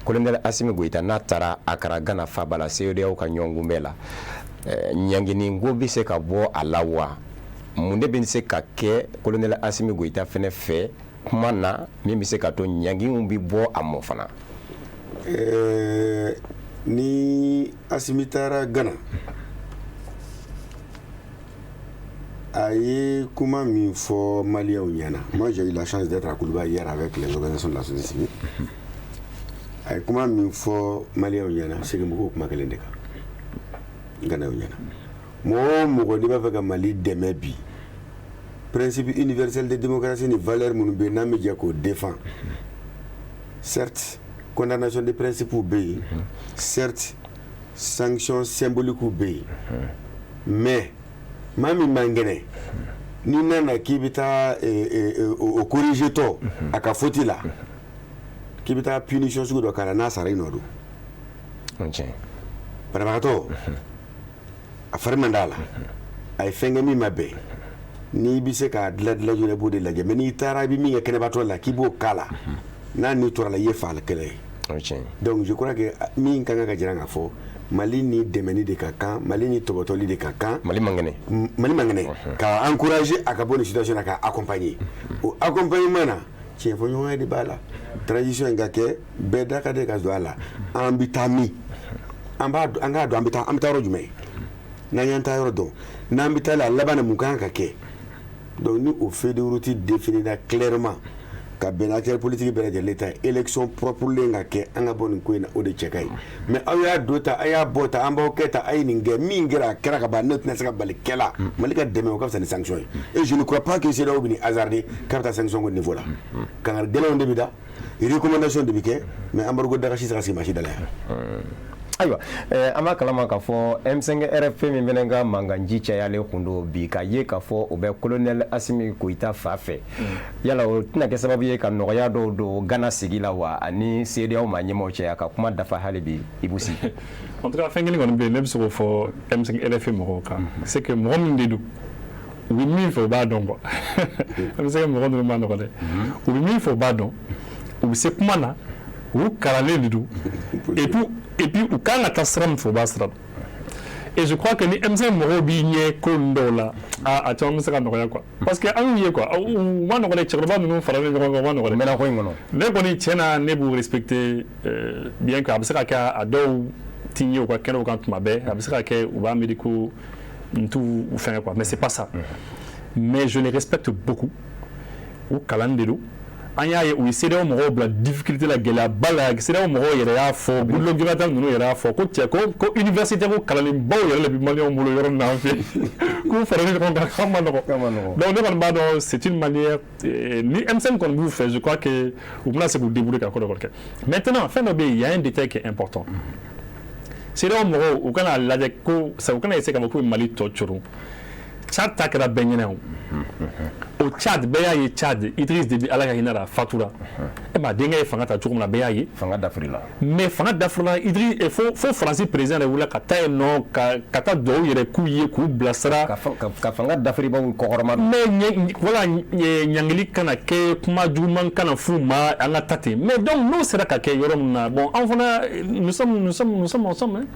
colonel Assimi Goïta n'a taara Accra Ghana faba la CEDEAO ka ɲɔgɔn bɛɛ la ɲangini ko bɛ se ka bɔ a la wa mun de bɛ se ka kɛ colonel Assimi Goïta fɛnɛ fɛ kuma na min bɛ se ka to ɲangiw bɛ bɔ a mɔ fana. Ni Assimi taara Ghana a ye kuma min fɔ Maliens ɲɛna. Moi j'ai eu la chance d'être à Kouliba hier avec les organisations de la société civile. A ye kuma min fɔ Maliens ɲɛna segin bɛ k'o kuma kelen de kan Ghana ɲɛna. Mɔgɔ o mɔgɔ n'i b'a fɛ ka Mali dɛmɛ bi principe universel de démocratie ni valeur minnu bɛ n'an bɛ jɛ k'o défend certes condamnation de principe bɛ yen certes sanction symbolique bɛ yen mais maa min man kɛnɛ n'i nana k'i bɛ taa o corriger tɔ a ka faute la k'i bɛ taa punition sugu dɔ k'a la n'a sara i nɔ don banabagatɔ a fari man d'a la a ye fɛn kɛ min ma bɛn n'i bɛ se k'a dilan joona i b'o de lajɛ mais n'i taara i bɛ min kɛ kɛnɛbaatɔ la k'i b'o k'a la n'a n'i tora la i ye fagali kɛlɛ ye donc je crois que min kan ka jira k'a fɔ Mali ni dɛmɛni de ka kan Mali ni tɔbɔtɔli de ka kan Mali man kɛnɛ ka encourager a ka bɔ nin situation na ka accompagner o accompagnement na tiɲɛ fɔ ɲɔgɔnya de b'a la transition in ka kɛ bɛɛ da ka di ka don a la an bɛ taa min an k'a dɔn an bɛ taa yɔrɔ jumɛn n'an y'an taa yɔrɔ dɔn n'an bɛ taa la laban na mun kan ka kɛ donc ni o feuille de route définira clairement ka bɛn acteur politique bɛɛ lajɛlen ta élection propre ka kɛ an ka bɔ nin ko in na o de cɛ ka ɲi mais aw y'a don ta a y'a bɔ ta an b'aw kɛ ta a ye nin kɛ min kɛra a kɛra ka ban ne tɛna se ka bali kɛla Mali ka dɛmɛ o ka fisa ni sanction ye et je ne crois pas que CEDEAO bɛ nin hasarder k'a bɛ taa sanction ko niveau la kangari dɛmɛw de bɛ da recommandation de bɛ kɛ mais embargo daga si se ka sigi maa si da la yan. Ayiwa an b'a kalama k'a fɔ M5 RFP min fɛnɛ ka mankanji cayalen kun don bi k'a ye k'a fɔ o bɛ colonel Asimi Goïta fa fɛ yala o tɛna kɛ sababu ye ka nɔgɔya dɔw don Gana sigi la wa ani CEDEAO maa ɲɛmaaw cɛ a ka kuma dafa hali bi Ibou Sy. En tout cas fɛn kelen kɔni bɛ yen ne bɛ se k'o fɔ M5 RFP mɔgɔw kan c'est que mɔgɔ min de don u bɛ min fɛ u b'a dɔn quoi M5 mɔgɔ ninnu ma nɔgɔ dɛ u bɛ min fɛ u b'a dɔn u bɛ se kuma na u kalannen de don et puis u kan ka taa sira min fɛ u b'a sira dɔn et je crois que ni M5 mɔgɔw b'i ɲɛ ko ninnu dɔw la a caman bɛ se ka nɔgɔya quoi parce que an y'u ye quoi u ma nɔgɔ dɛ cɛkɔrɔba ninnu faralen ɲɔgɔn kan u ma nɔgɔ dɛ. Mɛnna ko in kɔnɔ. Ne kɔni tiɲɛ na ne b'u respecter bien que a bɛ se ka kɛ a dɔw ti ɲɛ u ka kɛnɛw kan tuma bɛɛ a bɛ se ka kɛ u b'a miiri ko n t'u fɛngɛ quoi mais c'est pas ça mais je les respecte beaucoup u kalan de don. An y'a ye u ye CEDEAO mɔgɔw bila difficulté la gɛlɛyaba la CEDEAO mɔgɔw yɛrɛ y'a fɔ Goodluck Jonathan ninnu yɛrɛ y'a fɔ ko cɛ ko université ko kalanlenbaw yɛrɛ de bɛ maliyɛnw bolo yɔrɔ min na an fɛ k'u faralen ɲɔgɔn kan k'a ma nɔgɔ donc ne kɔni b'a dɔn c'est une manière ni M5 kɔni b'u fɛ je crois que u bɛna se k'u débrouiller ka ko dɔ kɛ maintenant fɛn dɔ bɛ yen il y a un détail qui est important CEDEAO mɔgɔw u kana lajɛ ko u kana essayer k'a fɔ ko Mali tɔ coron Tchad ta kɛra bɛɛ ɲɛna o Tchad bɛɛ y'a ye Tchad Idriss Déby ala ka hinɛ la fatura e ma denkɛ ye fanga ta cogo min na bɛɛ y'a ye fanga dafirila mais fanga dafirila Idriss fo Faransi président de wuli ka taa yen nɔ ka taa dugawu yɛrɛ k'u ye k'u bilasira ka fanga dafiribaw kɔkɔrɔma mais voilà ɲangili kana kɛ kuma juguman kana f'u ma an ka ta ten mais donc n'o sera ka kɛ yɔrɔ min na bon an fana nous sommes ensemble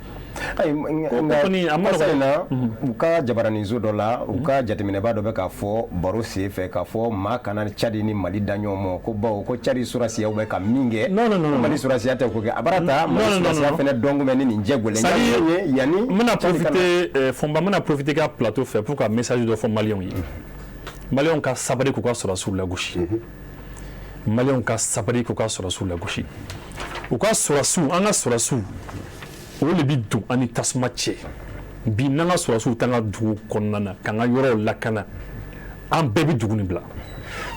u ka jabaranizo dɔ la u ka jateminɛba dɔ bɛ k'a fɔ baro sen fɛ k'a fɔ maa kana Cadi ni Mali da ɲɔgɔn ma ko bawo ko Cadi surasiyaw bɛ ka min kɛ Mali surasiya tɛ ko kɛ a bara ta Mali surasiya fɛnɛ dɔn kun bɛ ni nin jɛ gwɛlɛn ye yanni n bɛna profiter ka plateau fɛ pour ka message dɔ fɔ maliyɛnw ye maliyɛnw ka sabali k'u ka sɔrɔsiw lagosi maliyɛnw ka sabali k'u ka sɔrɔsiw lagosi u ka sɔrɔsiw an ka sɔrɔsiw olu de bɛ don ani tasuma cɛ bi n'an ka sɔrɔsiw t'an ka dugu kɔnɔna na k'an ka yɔrɔw lakana an bɛɛ bɛ dugu nin bila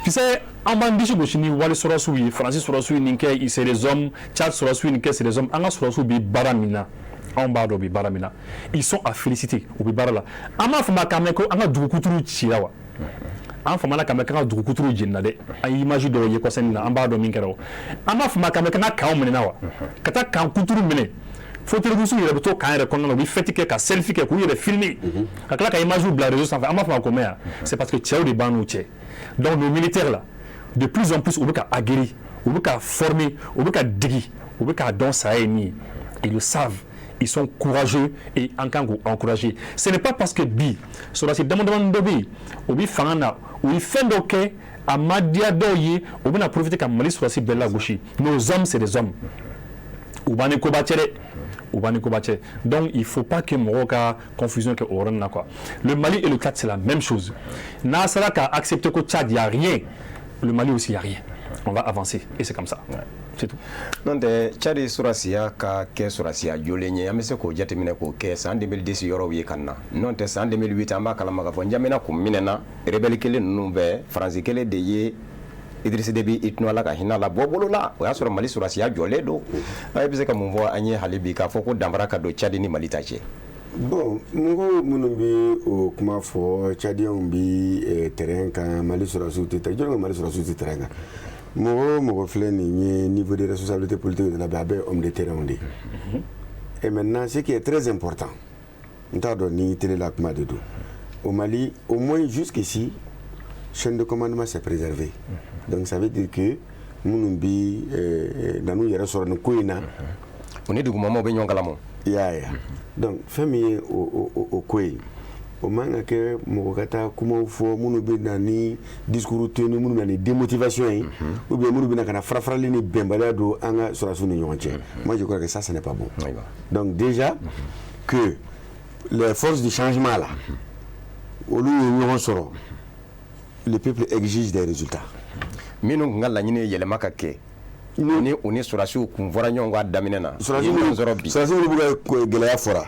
tu sais an b'an disi gosi ni wali sɔrɔsiw ye Faransi sɔrɔsiw ye nin kɛ c'est des hommes Tchad sɔrɔsiw ye nin kɛ c'est des hommes an ka sɔrɔsiw bɛ baara min na anw b'a dɔn u bɛ baara min na ils sont à féliciter u bɛ baara la an b'a fɔ ma k'a mɛn ko an ka dugu kuturu cira wa an famana k'a mɛn k'an ka dugu kuturu jenina dɛ an ye image dɔw ye kɔsɛni na an b'a dɔn min kɛra o an b'a fɔ ma k'a mɛn k'an ka kanw minɛna wa ka taa kan kuturu minɛ photographe yɛrɛ bɛ to kan yɛrɛ kɔnɔna na u bɛ fêter kɛ ka selfie kɛ k'u yɛrɛ filmer ka tila ka image bila réseau sanfɛ an b'a fɔ ma ko mɛn c'est parce que cɛw de b'an n'u cɛ donc nos militaires là de plus en plus u bɛ ka aguerrir u bɛ ka former u bɛ ka digi u bɛ k'a dɔn saya ye min ye ils le savent ils sont courageux et en kan k'u encourager ce n'est pas parce que bi sɔrɔdasi damadamani dɔ bɛ yen u bɛ fanga na u ye fɛn dɔ kɛ a ma diya dɔw ye u bɛna profiter ka Mali sɔrɔdasi bɛɛ lagosi nos hommes c'est des hommes u b'an ni koba cɛ dɛ donc il faut pas que mɔgɔw ka confusion kɛ o yɔrɔnin na quoi le Mali et le Tchad c'est la même chose n'a sera qu'à accepter que Tchad y a rien le Mali aussi y a rien on va avancer. Et c'est comme ça. C'est tout. Non, Tchadi surasiya ka kɛ surasiya jolen ye an bɛ se k'o jateminɛ k'o kɛ san 2010 yɔrɔw ye ka na n'o tɛ san 2008 an b'a kalama k'a fɔ N'Djamena kun minɛna rebelle kelen ninnu bɛɛ Faransi kelen de ye Idriss Déby Itno Ala ka hinɛ la bɔ bolo la o y'a sɔrɔ Mali surasiya jɔlen don a bɛ se ka mun fɔ an ye hali bi k'a fɔ ko danfara ka don Tchadi ni Mali ta cɛ. Bon, mɔgɔw minnu bɛ o kuma fɔ Tchadiens bi terrain kan Mali surasiw tɛ taa jɔn ka Mali surasiw tɛ terrain kan mɔgɔ o mɔgɔ filɛ nin ye niveau de responsabilité politique de la bɛ a bɛ homme de terrain de et maintenant ce qui est très important n t'a dɔn ni télé la kuma de don au Mali au moins jusqu'ici chaîne de commandement s'est préservée donc ça veut dire que minnu bɛ na n'u yɛrɛ sɔrɔ nin ko in na o ni dugumamaw bɛ ɲɔgɔn kalama. ya donc fɛn min ye o ko ye o man ka kɛ mɔgɔ ka taa kumaw fɔ minnu bɛ na ni discours tenus minnu na ni démotivation ye ou bien minnu bɛ na ka na farafarali ni bɛnbaliya don an ka sɔrɔdasiw ni ɲɔgɔn cɛ moi je crois que ça ce n'est pas bon donc déjà que les forces du changement là olu ye ɲɔgɔn sɔrɔ le peuple exige des résultats minnu kun ka laɲini ye yɛlɛma ka kɛ ni o ni sɔrɔdasiw kun fɔra ɲɔgɔn kɔ a daminɛ na sɔrɔdasiw minnu bɛ ka gɛlɛya fɔra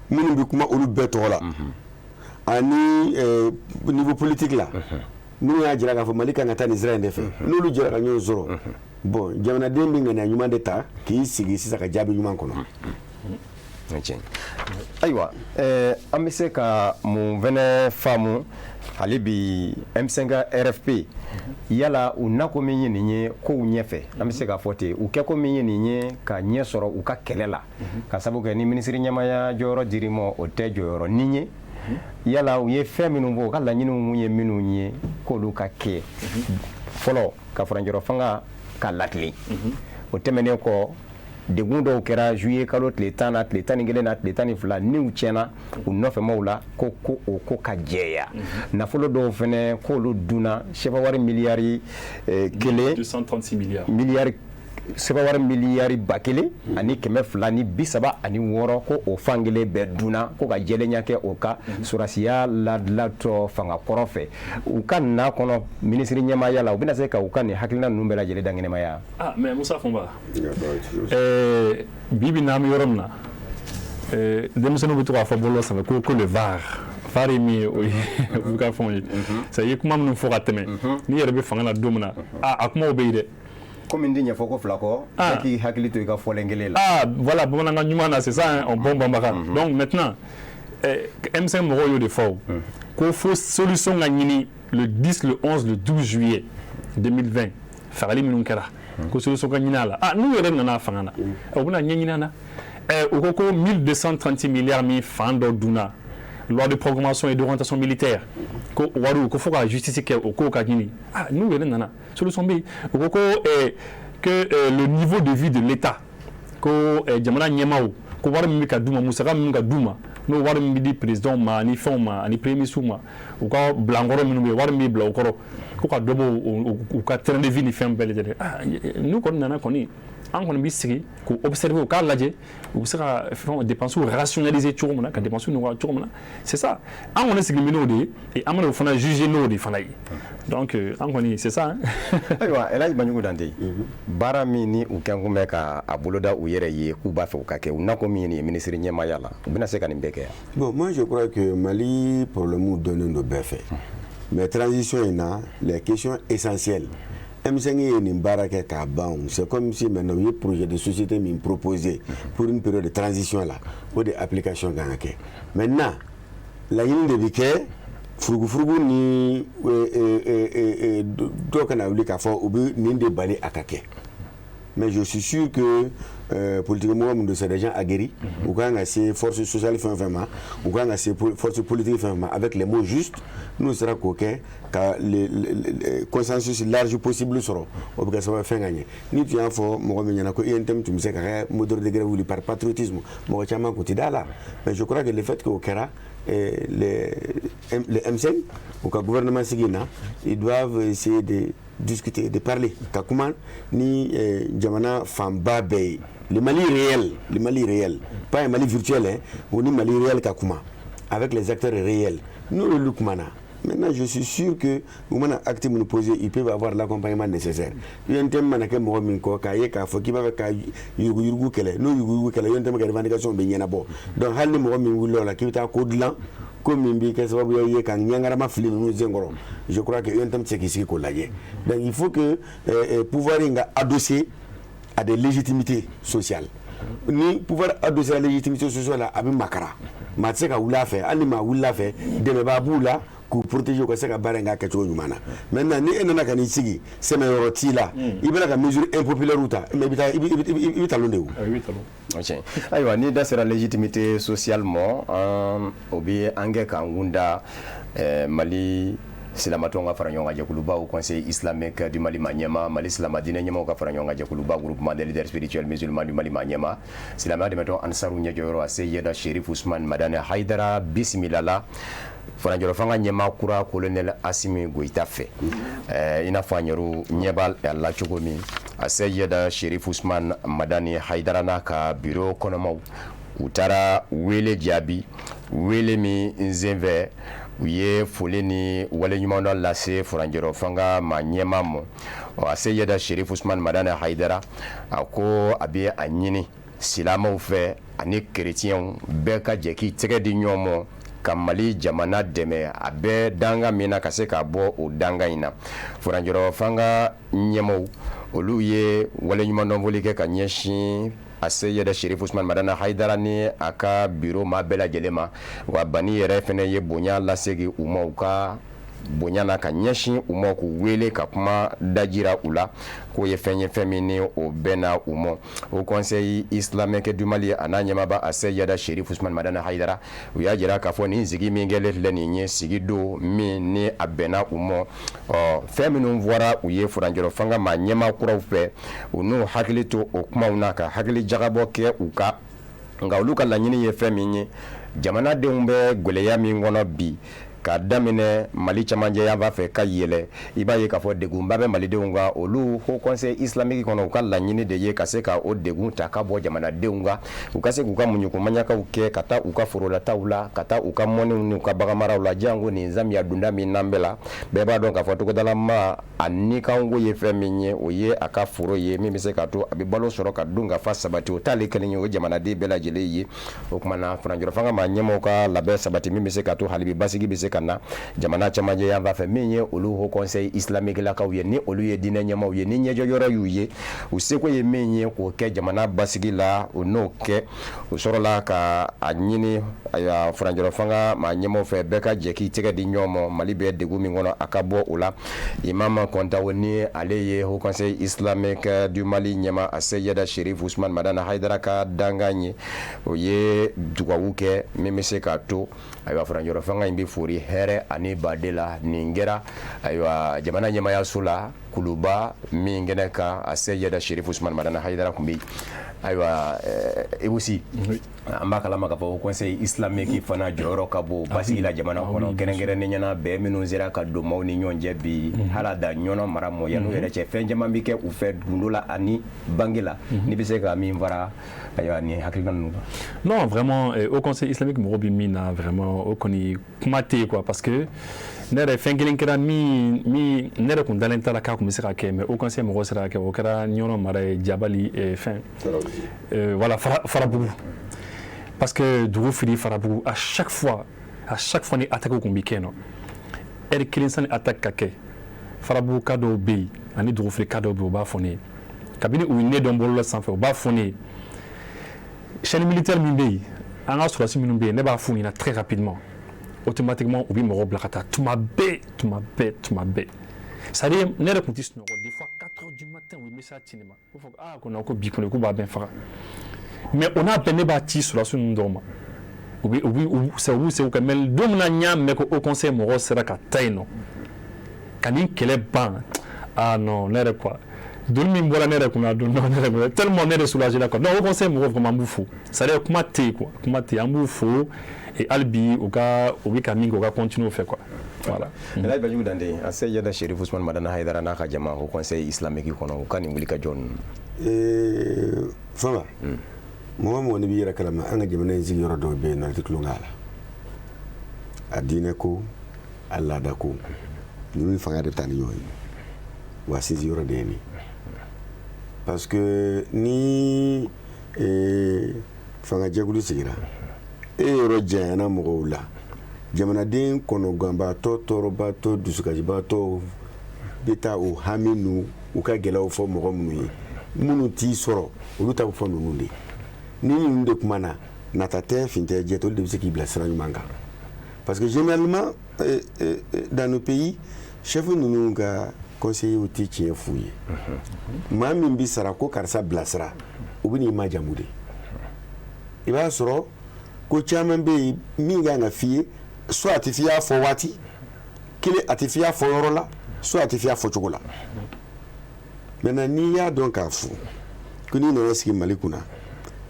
minnu bɛ kuma olu bɛɛ tɔgɔ la ani niveau politique la n'u y'a jira k'a fɔ Mali kan ka taa nin sira in de fɛ n'olu jɛra ka ɲɔgɔn sɔrɔ bon jamanaden bɛ ŋaniya ɲuman de ta k'i sigi sisan ka jaabi ɲuman kɔnɔ. ayiwa an bɛ se ka mun fɛnɛ faamu hali bi M5 RFP yala u nako min ye nin ye kow ɲɛfɛ an bɛ se k'a fɔ ten u kɛko min ye nin ye ka ɲɛ sɔrɔ u ka kɛlɛ la ka sabu kɛ ni minisiri ɲɛmaya jɔyɔrɔ dir'i ma o tɛ jɔyɔrɔ ni ye yala u ye fɛn minnu fɔ u ka laɲiniw ye minnu ye k'olu ka kɛ fɔlɔ ka faranjɔrɔ fanga ka latilen o tɛmɛnen kɔ degun dɔw kɛra juillet kalo tile 10 na tile 11 na tile 12 niw tiɲɛna u nɔfɛmaw la ko o ko ka jɛya nafolo dɔw fɛnɛ k'olu dunna sɛbɛwari miliyari 236 miliyari sɛbɛwari miliyari 1000 ani 236 ko o fankelen bɛɛ dunna ko ka jɛlenya kɛ o ka surasiya ladilatɔ fanga kɔrɔ fɛ u ka na kɔnɔ minisiri ɲɛmaya la u bɛna se ka u ka nin hakilina ninnu bɛɛ lajɛlen da ɲɛnɛmaya. Mais Moussa Fomba bibi na mi yɔrɔ min na denmisɛnninw bɛ to k'a fɔ bɔlɔlɔ sanfɛ ko le VAR ye min ye o ye u ka fɛnw ye ça ye kuma minnu fɔ ka tɛmɛ n'i yɛrɛ bɛ fanga la don min na a kumaw bɛ yen dɛ. Comme dit ɲɛfɔ ko fila kɔ qui hakili to i ka fɔlen kelen la. Voilà bamanankan ɲuman na c'est ça on bon banbaga donc maintenant M5 mɔgɔw y'o de fɔ ko fo solution ka ɲini le 10 le 11 le 12 juillet 2020 fagali minnu kɛra ko solution ka ɲini a la n'u yɛrɛ nana fanga na u bɛna ɲɛɲini a na u ko 1236 milliards min fan dɔ dunna loi de programmation et d'orientation militaire ko wariw ko fo ka justice kɛ o ko ka ɲini n'u yɛrɛ nana solution bɛ yen u ko que le niveau de vie de l'État ko jamana ɲɛmaaw ko wari min bɛ ka d'u ma musaka min bɛ ka d'u ma n'o wari min bɛ di président ma ani fɛnw ma ani premier ministre ma u ka bila n kɔrɔ minnu bɛ yen wari min bɛ bila o kɔrɔ ko ka dɔ bɔ u ka terrain de vie ni fɛn bɛɛ lajɛlen n'u kɔni nana kɔni an kɔni bɛ sigi k'o observer u k'a lajɛ u bɛ se ka fɛn dépenses rationaliser cogo min na ka dépenses nɔgɔya cogo min na c'est ça an kɔni sigilen bɛ n'o de ye an bɛna o fana juger n'o de fana ye donc an kɔni c'est ça. ayiwa El Hadji Banjugu Dante baara min ni u kɛn kun bɛ ka a boloda u yɛrɛ ye k'u b'a fɛ u ka kɛ u nako min ye nin ye minisiri ɲɛmaaya la u bɛna se ka nin bɛɛ kɛ yan. Bon moi je crois que Mali problème donnen do bɛɛ fɛ mais transition in na les questions essentielles M5 ye nin baara kɛ k'a ban c'est comme si maintenant u ye projet de société min proposé pour une période de transition là o de application kan ka kɛ maintenant laɲini de bɛ kɛ furugufurugu ni dɔw kana wuli k'a fɔ u bɛ nin de bali a ka kɛ mais je suis sûr que politique mɔgɔ minnu don c'est des gens aguerris u kan ka se force sociale fɛn o fɛn ma u kan ka se force politique fɛn o fɛn ma avec les mots justes n'u sera k'o kɛ ka le consensus large possible sɔrɔ o bɛ kɛ sababu fɛn ka ɲɛ ni tun y'a fɔ mɔgɔ min ɲɛna ko INTM tun bɛ se ka kɛ moteur de grève wuli par patriotisme mɔgɔ caman kun tɛ da la mais je crois que le fait que o kɛra les M5 ou ka gouvernement sigi na ils doivent essayer de discuter de parler ka kuma ni jamana fanba bɛɛ ye le Mali réel pas un Mali virtuel ou ni Mali réel ka kuma avec les acteurs réels n'olu kumana Maintenant, je suis sûr que au moment acte nous poser, ils peuvent avoir l'accompagnement nécessaire. Il y a un thème que moi minko kaye ka fo ki ba ka yugu kele no yugu kele yon thème que revendication be nyana bo. Donc hal ni mo min wulo la ki ta ko dilan comme mimbi que sababu ye kan nyangara ma fili nous zengoro. Je crois que yon thème c'est qui ko laye. Donc il faut que pouvoir inga adosser à des légitimités sociales. Ni pouvoir adosser à la légitimité sociale à abi makara. Ma tseka wula fe ani ma wula fe de me babula pour protéger ko seka barenga ka to nyumana. Maintenant ni enana kan sigi c'est mes rotila ibela ka mesure impopulaire uta mais ibita londe ou. OK. Aywa ni da sera légitimité socialement obi ange kangunda Mali Silamatonga Faranyonga Jakuluba au Conseil islamique du Mali Maniema, Mali Silamadine Nyama Faranyonga Jakuluba, groupement des leaders spirituels musulmans du Mali Maniema, Silama de Meton Ansarou Nyajoro Aseyeda Sherif Ousmane Madane Haidara Bismillah. Faranjoro fanga nyema kura colonel Assimi Goïta fe ina fanyoru nyebal alla chogomi Aseyeda Sherif Ousmane Madani Haidara na ka bureau konomo utara wele jabi wele mi nzemve uye foleni wale nyumano lase Faranjoro fanga manyema mo Aseyeda Sherif Ousmane Madani Haidara ako abi anyini silama ufe ani chrétien beka jeki tege di nyomo Mali jamana deme abe danga mina kase ka bo o danga ina Faranjoro fanga nyemo olu ye wale nyuma ndonvoli ke ka nyeshi Aseyeda Sherif Ousmane Madana Haidara ni aka bureau ma bela jelema wa bani yere fene ye bonya lasegi uma uka bonya na ka nyeshi uma ku wele ka kuma dajira ula ko ye fenye femini o bena umo au conseil islamique du Mali ananyema ba Aseyeda Sherif Ousmane Madana Haidara uya jira ka fo ni zigi mingele leni nye sigido mi ni abena umo feminu voira uye Faranjoro fanga manyema kura fe unu hakilito o kuma unaka hakili jagabo ke uka nga uluka la nyini ye feminye jamana de umbe goleya mi ngono bi ka damine Mali chamanje ya va fe ka yele ibaye ka fo degumba be Mali de unga olu ho conseil islamique kono ka la nyini de ye ka se ka o degun ta ka bo jamana de unga ukase ku ka munyuko manyaka uke kata uka forola taula kata uka moni uka bagamara ula jango ni nzami ya dunda mi nambela be ba don ka fo to ko dala ma anika ngo ye feminye oye aka foro ye mi se ka to abibalo soro ka dunga fa sabati o tale kelinyo o jamana de bela jele yi o kuma na Faranjoro fanga ma nyemo ka la be sabati mi se ka to halibi basigi be se kana jamana chamaje ya va fe minye olu ho conseil islamique la ka uye ni olu ye dine nyama uye ni nyejo yoro yuye useko ye minye ko ke jamana basigi la ono ke usoro la ka anyini aya Faranjoro fanga ma nyemo fe beka jeki tege di nyomo Mali be de gumi ngono akabo ula imam konta woni aleye ho conseil islamique du Mali nyama Aseyeda Sherif Ousmane Madana Haidara ka danganye oye dugawuke memese ka to aywa Faranjoro fanga imbi furi here ani badela ningera aywa jamana nyama ya sula kuluba mingene ka Aseyeda Sherif Ousmane Madana Haidara kumbi aywa aussi ambaka lama ka fo conseil islamique fana joro ka bo basi la jamana kono gerengere ne nyana be minu zira ka do mawni nyonje bi halada nyono maramo yanu yere che fenje mambike u fe gundula ani bangila ni bise ka mi vara aywa ni hakilgan non vraiment au conseil islamique Morobi mina vraiment au koni kumate quoi parce que nere fengelin kera mi nere kun dalenta la ka kumisa ka ke mais au conseil mo sera ke o kera nyono mara jabali fin voilà farabougou parce que Dougou Fili Farabougou à chaque fois ni attaque au combiqué non elle kilinsan attaque kake Farabougou kado bi ani Dougou Fili kado bi ba foni kabini ou né don bolo sans fait ba foni chaîne militaire mimbe anga sur la simine ne ba foni na très rapidement automatiquement ou bi mo blakata tu m'as ça dit ne le continue des fois 4h du matin oui mais ça cinéma faut qu'on a ko bi ko ba ben fara mais on a peine bâti sur la sunu ndoma oui c'est que mais domna nyam mais au conseil mo sera ka taino kanin kele ban ah non n'est quoi dolmi mbola n'est ko na don non n'est tellement n'est soulagé là quoi non au conseil mo vraiment boufou ça dire comment t'es en boufou et albi au cas au kamingo au cas continue faire quoi voilà là ba judande Aseyeda Sherif Ousmane Madana Haidara na ka jama au conseil islamique kono kani mulika jon fama mo ne bi yara kalama an ga jamana yin yoro do be na tiklu ngala adine ko a laada ko ninnu ni fanga de bɛ taa ni ɲɔgɔn ye wa sinsin yɔrɔ de ye nin parce que ni fanga jɛkulu sigira e yɔrɔ janyana mɔgɔw la jamanaden kɔnɔganbaatɔ tɔɔrɔbaatɔ dusukasibaatɔ bɛ taa o hami n'u u ka gɛlɛyaw fɔ mɔgɔ minnu ye minnu t'i sɔrɔ olu ta bɛ fɔ ninnu de ni ninnu de kuma na nata tɛ fin tɛ jɛ olu de bɛ se k'i bila sira ɲuman kan parce que généralement dans nos pays chef ninnu ka conseiller u tɛ tiɲɛ f'u ye maa min bɛ sara ko karisa bilasira u bɛ n'i majamu de i b'a sɔrɔ ko caman bɛ yen min kan ka f'i ye soit a tɛ f'i y'a fɔ waati kelen a tɛ f'i y'a fɔ yɔrɔ la soit a tɛ f'i y'a fɔ cogo la maintenant n'i y'a dɔn k'a fɔ ko n'i nana sigi Mali kunna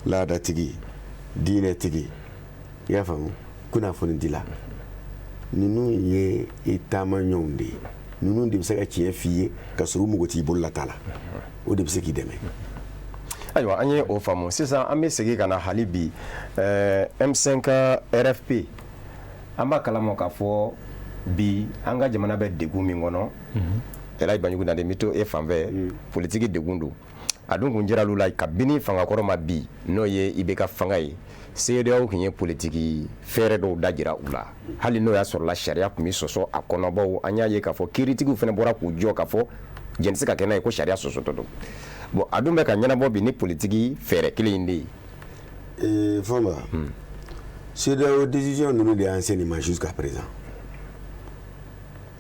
laadatigi diinɛtigi i y'a faamu kunnafonidila ninnu ye i taamaɲɔgɔnw de ye ninnu de bɛ se ka tiɲɛ f'i ye ka sɔrɔ u mago t'i bolo la ta la o de bɛ se k'i dɛmɛ. ayiwa an ye o faamu sisan an bɛ segin ka na hali bi M5 RFP an b'a kalama k'a fɔ bi an ka jamana bɛ degun min kɔnɔ Elhaji Banjugu Nande n bɛ to e fan fɛ politiki degun don a dun kun jira l'u la kabini fangakɔrɔ ma bi n'o ye IBK fanga ye CEDEAO tun ye politiki fɛɛrɛ dɔw da jira u la hali n'o y'a sɔrɔla sariya tun bɛ sɔsɔ a kɔnɔ bawo an y'a ye k'a fɔ kiiritigiw fana bɔra k'u jɔ k'a fɔ jɛn tɛ se ka kɛ n'a ye ko sariya sɔsɔtɔ don bon a dun bɛ ka ɲɛnabɔ bi ni politiki fɛɛrɛ kelen in de ye. Famba CEDEAO décision ninnu de y'an sen ma jusqu'à présent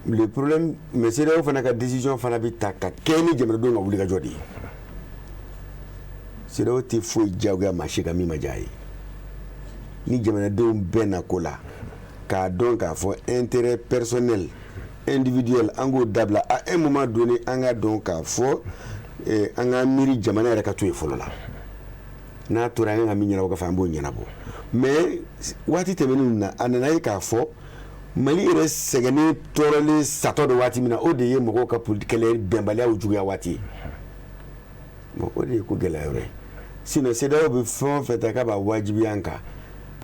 le problème mais CEDEAO fana ka décision fana bɛ ta ka kɛ ni jamanadenw ka wulikajɔ de ye CEDEAO tɛ foyi diyagoya maa si ka min ma diya a ye ni jamanadenw bɛɛ na ko la k'a dɔn k'a fɔ intérêt personnel individuel an k'o dabila à un moment donné an ka dɔn k'a fɔ an ka miiri jamana yɛrɛ ka to yen fɔlɔ la n'a tora an ka min ɲɛnabɔ ka fɛ an b'o ɲɛnabɔ mais waati tɛmɛnen na a nana ye k'a fɔ Mali yɛrɛ sɛgɛnnen tɔɔrɔlen satɔ de waati min na o de ye mɔgɔw ka kɛlɛ bɛnbaliyaw juguya waati ye bon o de ye ko gɛlɛya yɔrɔ ye sinon CEDEAO bɛ fɛn o fɛn ta k'a b'a wajibiya an kan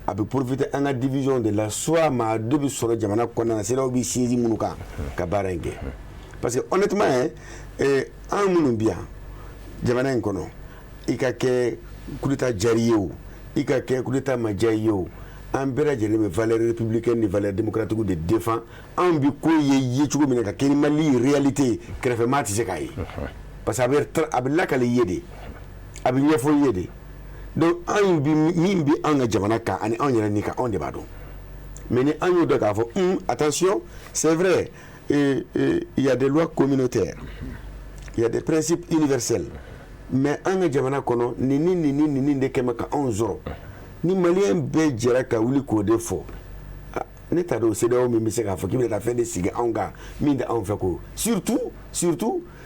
a bɛ profiter an ka division de la soit maa dɔ bɛ sɔrɔ jamana kɔnɔna na CEDEAO bɛ sinsin minnu kan ka baara in kɛ parce que honnêtement an minnu bɛ yan jamana in kɔnɔ i ka kɛ coup d'état jari ye o i ka kɛ coup d'état ma diya i ye o an bɛɛ lajɛlen bɛ valeur républicaine ni valeur démocratique de défend an bi ko ye cogo min na ka kɛ ni Mali réalité kɛrɛfɛmaa tɛ se k'a ye parce que a bɛ lakale i ye de a bɛ ɲɛfɔ i ye de donc an bi min bɛ an ka jamana kan ani an yɛrɛ ni kan anw de b'a dɔn mais ni an y'o dɔn k'a fɔ attention c'est vrai il y a des lois communautaires il y a des principes universels mais an ka jamana kɔnɔ nin de kɛmɛ ka anw sɔrɔ ni maliyɛn bɛɛ jɛra ka wuli k'o de fɔ ne t'a dɔn CEDEAO min bɛ se k'a fɔ k'i bɛ ka fɛn de sigi anw kan min tɛ anw fɛ ko surtout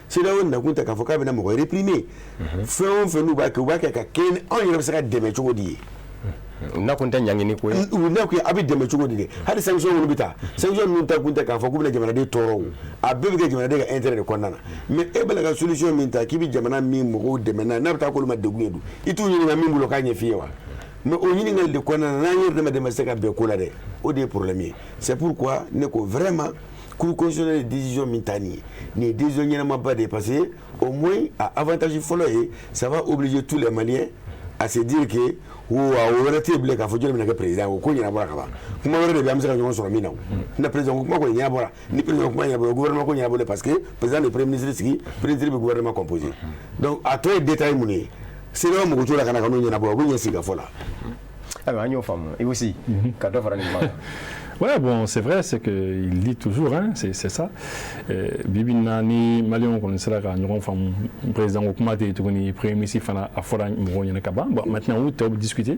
CEDEAO nakun tɛ k'a fɔ k'a bɛna mɔgɔ réprimer fɛn o fɛn n'u b'a kɛ u b'a kɛ ka kɛ ni anw yɛrɛ bɛ se ka dɛmɛ cogo di ye u nakun tɛ ɲangini ko ye u nakun a bɛ dɛmɛ cogo di de hali sanction minnu bɛ ta sanction ninnu ta kun tɛ k'a fɔ k'u bɛna jamanaden tɔɔrɔ o a bɛɛ bɛ kɛ jamanaden ka intérêt de kɔnɔna na mais e bɛ ka solution min ta k'i bɛ jamana min mɔgɔw dɛmɛ n'a bɛ taa k'olu ma degun ye dun i t'u ɲininka min bolo k'a ɲɛ f'i ye wa mais o ɲininkali de kɔnɔna na n'an yɛrɛ dama se ka bɛn ko la dɛ o de ye problème ye c'est pourquoi ne ko vraiment cour constitutionnelle décision min ta nin ye décision ɲɛnamaba de ye parce que au moins a avantage fɔlɔ ye ça va obliger tous les Maliens à se dire que o wɛrɛ tɛ bilen k'a fɔ jɔn bɛna kɛ président o ko ɲɛnabɔra ka ban kuma wɛrɛ de bɛ an bɛ se ka ɲɔgɔn sɔrɔ min na o na président ko kuma kɔni ɲɛnabɔra ni président kuma ɲɛnabɔra gouvernement ko ɲɛnabɔra parce que président de premier ministre sigi président bɛ gouvernement composé donc a tɔ ye détail mun ye CEDEAO mɔgɔ t'o la ka na ka n'o ɲɛnabɔ o bɛ ɲɛ sigi ka fɔ la. ayiwa an y'o faamu i aussi ka dɔ fara nin kuma kan. Ouais, bon, c'est vrai, c'est qu'il dit toujours, hein, c'est ça. Bibina ni Malion connaissera quand nous avons président au comité de ni premier ministre fana à fora mouronya kaba. Bon, maintenant on peut discuter.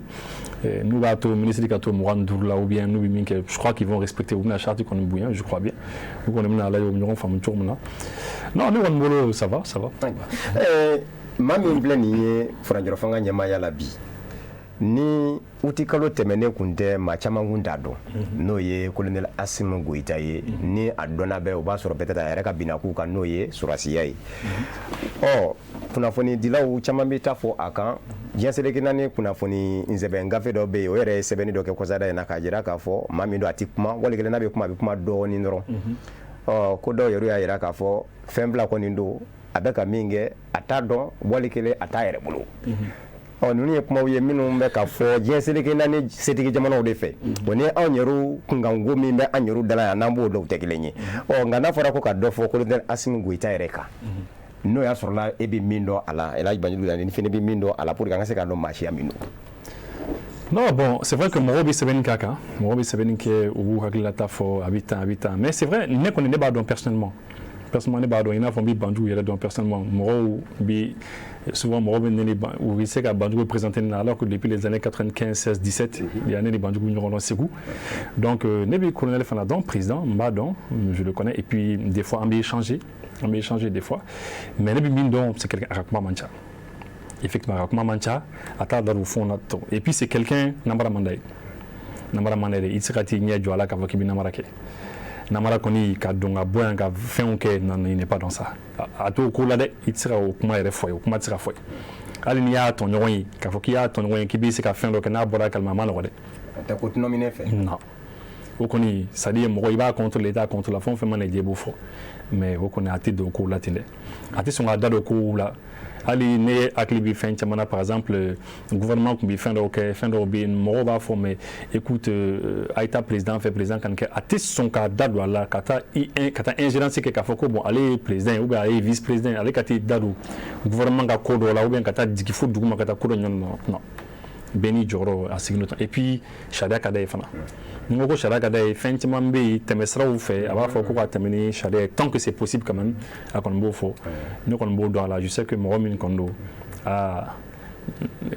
Nous va au ministre du Cato Mourandoula ou bien nous je crois qu'ils vont respecter la charte qu'on bouillant, je crois bien. Nous on est là au femme tourmena. Non, nous on ça va. Mami blani Franjoro Fanga nyamaya la bi. Ni uti kalo tɛmɛnen kun tɛ maa caman kun t'a dɔn n'o ye colonel Assimi Goïta ye ni a dɔnna bɛɛ o b'a sɔrɔ peut-être a yɛrɛ ka binaku kan n'o ye surasiya ye kunnafoni dilaw caman bɛ taa fɔ a kan diɲɛ seleke naani kunnafoni nsɛbɛn gafe dɔ bɛ yen o yɛrɛ ye sɛbɛnni dɔ kɛ kɔsada in na k'a jira k'a fɔ maa min don a tɛ kuma wali kelen n'a bɛ kuma a bɛ kuma dɔɔnin dɔrɔn ko dɔw yɛrɛ y'a jira k'a fɔ fɛn fila kɔni don a bɛ ka min kɛ a t'a dɔn wali kelen a t'a yɛrɛ bolo ninnu ye kumaw ye minnu bɛ ka fɔ diɲɛ seleke naani setigi jamanaw de fɛ o ni anw yɛrɛ kunkanko min bɛ an yɛrɛ dala yan n'an b'o dɔw tɛ kelen ye nka n'a fɔra ko ka dɔ fɔ colonel Asimi Goyita yɛrɛ kan n'o y'a sɔrɔla e bɛ min dɔn a la El Hadji Banjugu ni fɛnɛ bɛ min dɔn a la pour que an ka se k'a dɔn maa siya min don. Non, bon, c'est vrai que mɔgɔw bɛ sɛbɛnni k'a kan mɔgɔw bɛ sɛbɛnni kɛ u b'u hakililata fɔ a bɛ tan mais c'est vrai ne kɔni ne b'a dɔn personnellement ne b'a dɔn i n'a fɔ n bɛ Banjugu yɛrɛ dɔn personnellement mɔgɔw bi souvent mɔgɔw bɛ ne ni u bɛ se ka Banjugu présenter ne la alors que depuis les années 95, 16, 17 il y a ne ni Banjugu ɲɔgɔn dɔn Segu donc ne bɛ colonel fana dɔn président n b'a dɔn je le connais et puis des fois an bɛ échanger des fois mais ne bɛ min dɔn c'est quelqu'un a ka kuma man ca effectivement a ka kuma man ca a t'a da don fond na tɔ et puis c'est quelqu'un namara man d'a ye i tɛ se ka t'i ɲɛ jɔ a la k'a fɔ k'i bɛ namara kɛ namara kɔni ka don ka bɔ yan ka fɛnw kɛ non il n'est pas dans ça a to o ko la dɛ i tɛ se ka o kuma yɛrɛ fɔ ye o kuma tɛ se ka fɔ ye hali n'i y'a tɔɲɔgɔn ye k'a fɔ k'i y'a tɔɲɔgɔn ye k'i bɛ se ka fɛn dɔ kɛ n'a bɔra a kalama a ma nɔgɔ dɛ. a tɛ ko tunɔminɛ fɛ. non o kɔni c'est à dire mɔgɔ i b'a contrôler i t'a contrôler fɛn o fɛn mana diya i b'o fɔ mais o kɔni a tɛ don o kow la ten dɛ a tɛ sɔn ka da don kow la hali ne hakili bɛ fɛn caman na par exemple gouvernement tun bɛ fɛn dɔw kɛ fɛn dɔw bɛ yen mɔgɔw b'a fɔ mais écoute a ye taa président fɛ président kan kɛ a tɛ sɔn ka da don a la ka taa ingérence kɛ k'a fɔ ko bon ale ye président ye ou bien ale ye vice président ale ka t'i da don gouvernement ka ko dɔw la ou bien ka taa jigin fo dugu ma ka taa ko dɔ ɲɔgɔn non bɛɛ n'i jɔyɔrɔ a sigilen et puis sariya ka d'a ye fana ni n ko sariya ka d'a ye fɛn caman bɛ yen tɛmɛsiraw fɛ a b'a fɔ ko ka tɛmɛ ni sariya ye tant que c'est possible quand même a kɔni b'o fɔ ne kɔni b'o dɔn a la je sais que mɔgɔ min kɔni don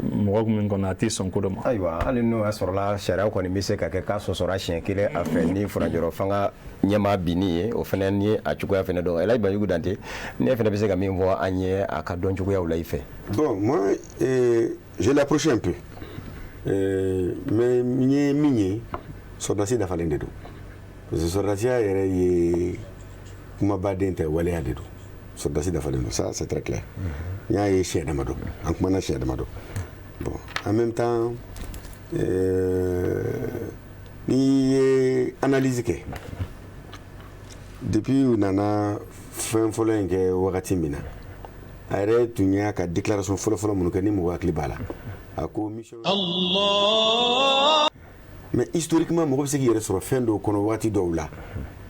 mɔgɔ min kɔni a tɛ sɔn ko dɔ ma. ayiwa hali n'o y'a sɔrɔla sariya kɔni bɛ se ka kɛ k'a sɔsɔra siɲɛ kelen a fɛ ni furanjɔrɔ fanga ɲɛmaa binni ye o fana ni a cogoya fana dɔn El Hadji Banjugu Dante ne fana bɛ se ka min fɔ an ye a ka dɔn cogoyaw la i fɛ. Bon moi j'ai l'approché un peu mais min ye sɔrdasi dafalen de don parce que sɔrdasiya yɛrɛ ye kumabaden tɛ waleya de don sɔrdasi dafalen don ça c'est très clair n y'a ye siɲɛ damadɔ an kumana siɲɛ damadɔ bon en même temps n'i ye analyse kɛ depuis u nana fɛn fɔlɔ in kɛ wagati min na a yɛrɛ tun y'a ka déclaration fɔlɔfɔlɔ minnu kɛ ni mɔgɔ hakili b'a la a ko mission mais historiquement mɔgɔ bɛ se k'i yɛrɛ sɔrɔ fɛn dɔw kɔnɔ waati dɔw la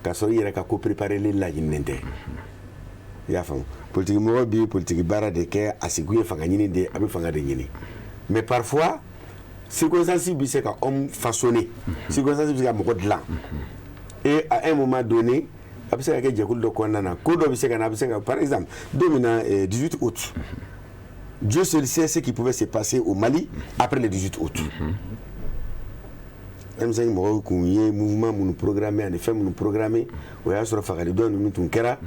k'a sɔrɔ i yɛrɛ ka ko préparer laɲininen tɛ i y'a faamu politique mɔgɔ bi politique baara de kɛ a sigi ye fanga ɲini de a bɛ fanga de ɲini mais parfois circonstance bɛ se ka homme façonner circonstance bɛ se ka mɔgɔ dilan et à un moment donné a bɛ se ka kɛ jɛkulu dɔ kɔnɔna na ko dɔ bɛ se ka na a bɛ se ka par exemple don min na 18 août Dieu seul sait ce qui pouvait se passer au Mali après le 18 août. M5 mɔgɔw kun ye mouvement minnu programmé ani fɛn minnu programmé o y'a sɔrɔ fagalidon ninnu tun kɛra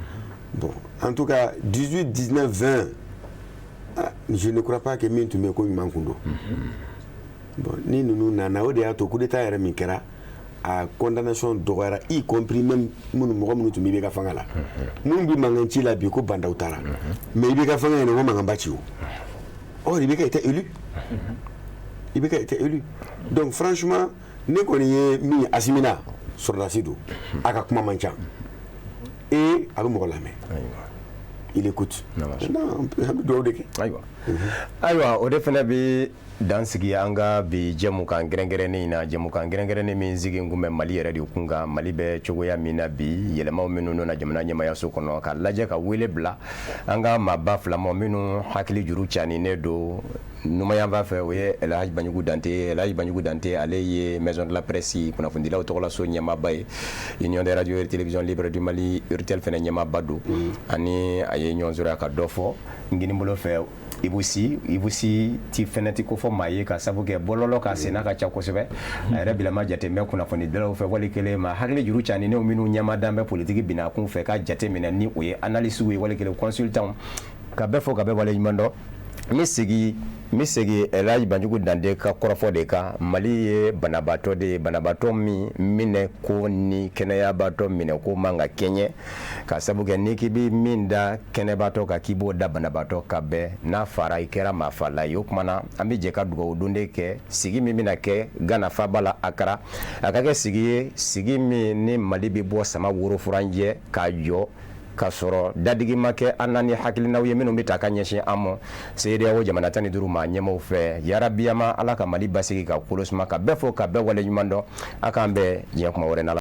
bon en tout cas 18, 19, 20 je ne crois pas que min tun bɛ ko ɲuman kun don bon ni ninnu nana o de y'a to coup d'état yɛrɛ min kɛra a condamnation dɔgɔyara y compris même mɔgɔ minnu tun bɛ i bɛ ka fanga la minnu bɛ mankan ci la bi ko bandaw taara mais i bɛ ka fanga yɛrɛ ko mankanba ci o or Ibeka était élu. Ibeka était élu. Donc franchement, ne connais mi Asimina sɔrdasi don a ka kuma man ca et a bɛ mɔgɔ lamɛn il écoute. Non, an bɛ dugawu de kɛ. Ayiwa o de fana bɛ dan sigi an ka bi jɛmukan gɛrɛngɛrɛnnen in na jɛmukan gɛrɛngɛrɛnnen min sigi kun bɛ Mali yɛrɛ de kun kan Mali bɛ cogoya min na bi yɛlɛmaw minnu nana jamana ɲɛmaayaso kɔnɔ ka lajɛ ka wele bila an ka maaba filama minnu hakili juru caninen don numayan b'a fɛ o ye El Hadji Banjugu Dante El Hadji Banjugu Dante ale ye maison de la presse kunnafonidilaw tɔgɔlaso ɲɛmaaba ye Union des radios et télévisions libres du Mali URTEL fana ɲɛmaaba don ani a ye ɲɔgɔn sɔrɔ ka dɔ fɔ Nginibolo fɛ Ibusi ti fɛnɛ ti ko fɔ maa ye ka sabu kɛ bɔlɔlɔ ka senna ka ca kosɛbɛ a yɛrɛ bilama jateminɛ kunnafonidilaw fɛ wali kelen ma hakili juru caninenw minnu ɲɛmadan bɛ politiki bina kun fɛ ka jateminɛ ni o ye analyse ye wali kelen consultant ka bɛɛ fɔ ka bɛɛ waleɲuman dɔn misegi Elhaji Banjugu Dande ka kɔrɔfɔ de kan Mali ye banabaatɔ de ye banabaatɔ min minɛ ko ni kɛnɛyabaatɔ minɛ ko man ka kɛɲɛ ka sabu kɛ ni k'i bi min da kɛnɛbaatɔ kan k'i b'o da banabaatɔ ka bɛɛ n'a fara i kɛra maafala ye o kumana an bɛ jɛ ka dugawu don de kɛ sigi min bɛna kɛ Gana Fabala Akara a ka kɛ sigi ye sigi min ni Mali bɛ bɔ sama worofuranjɛ k'a jɔ ka sɔrɔ dadigi ma kɛ an na ni hakilinaw ye minnu bɛ ta ka ɲɛsin an ma CEDEAO jamana 15 ma ɲɛmaaw fɛ yarabiyama Ala ka Mali basigi ka kolosuma ka bɛɛ fo ka bɛɛ waleɲuman dɔn a k'an bɛɛ diɲɛ kuma wɛrɛ na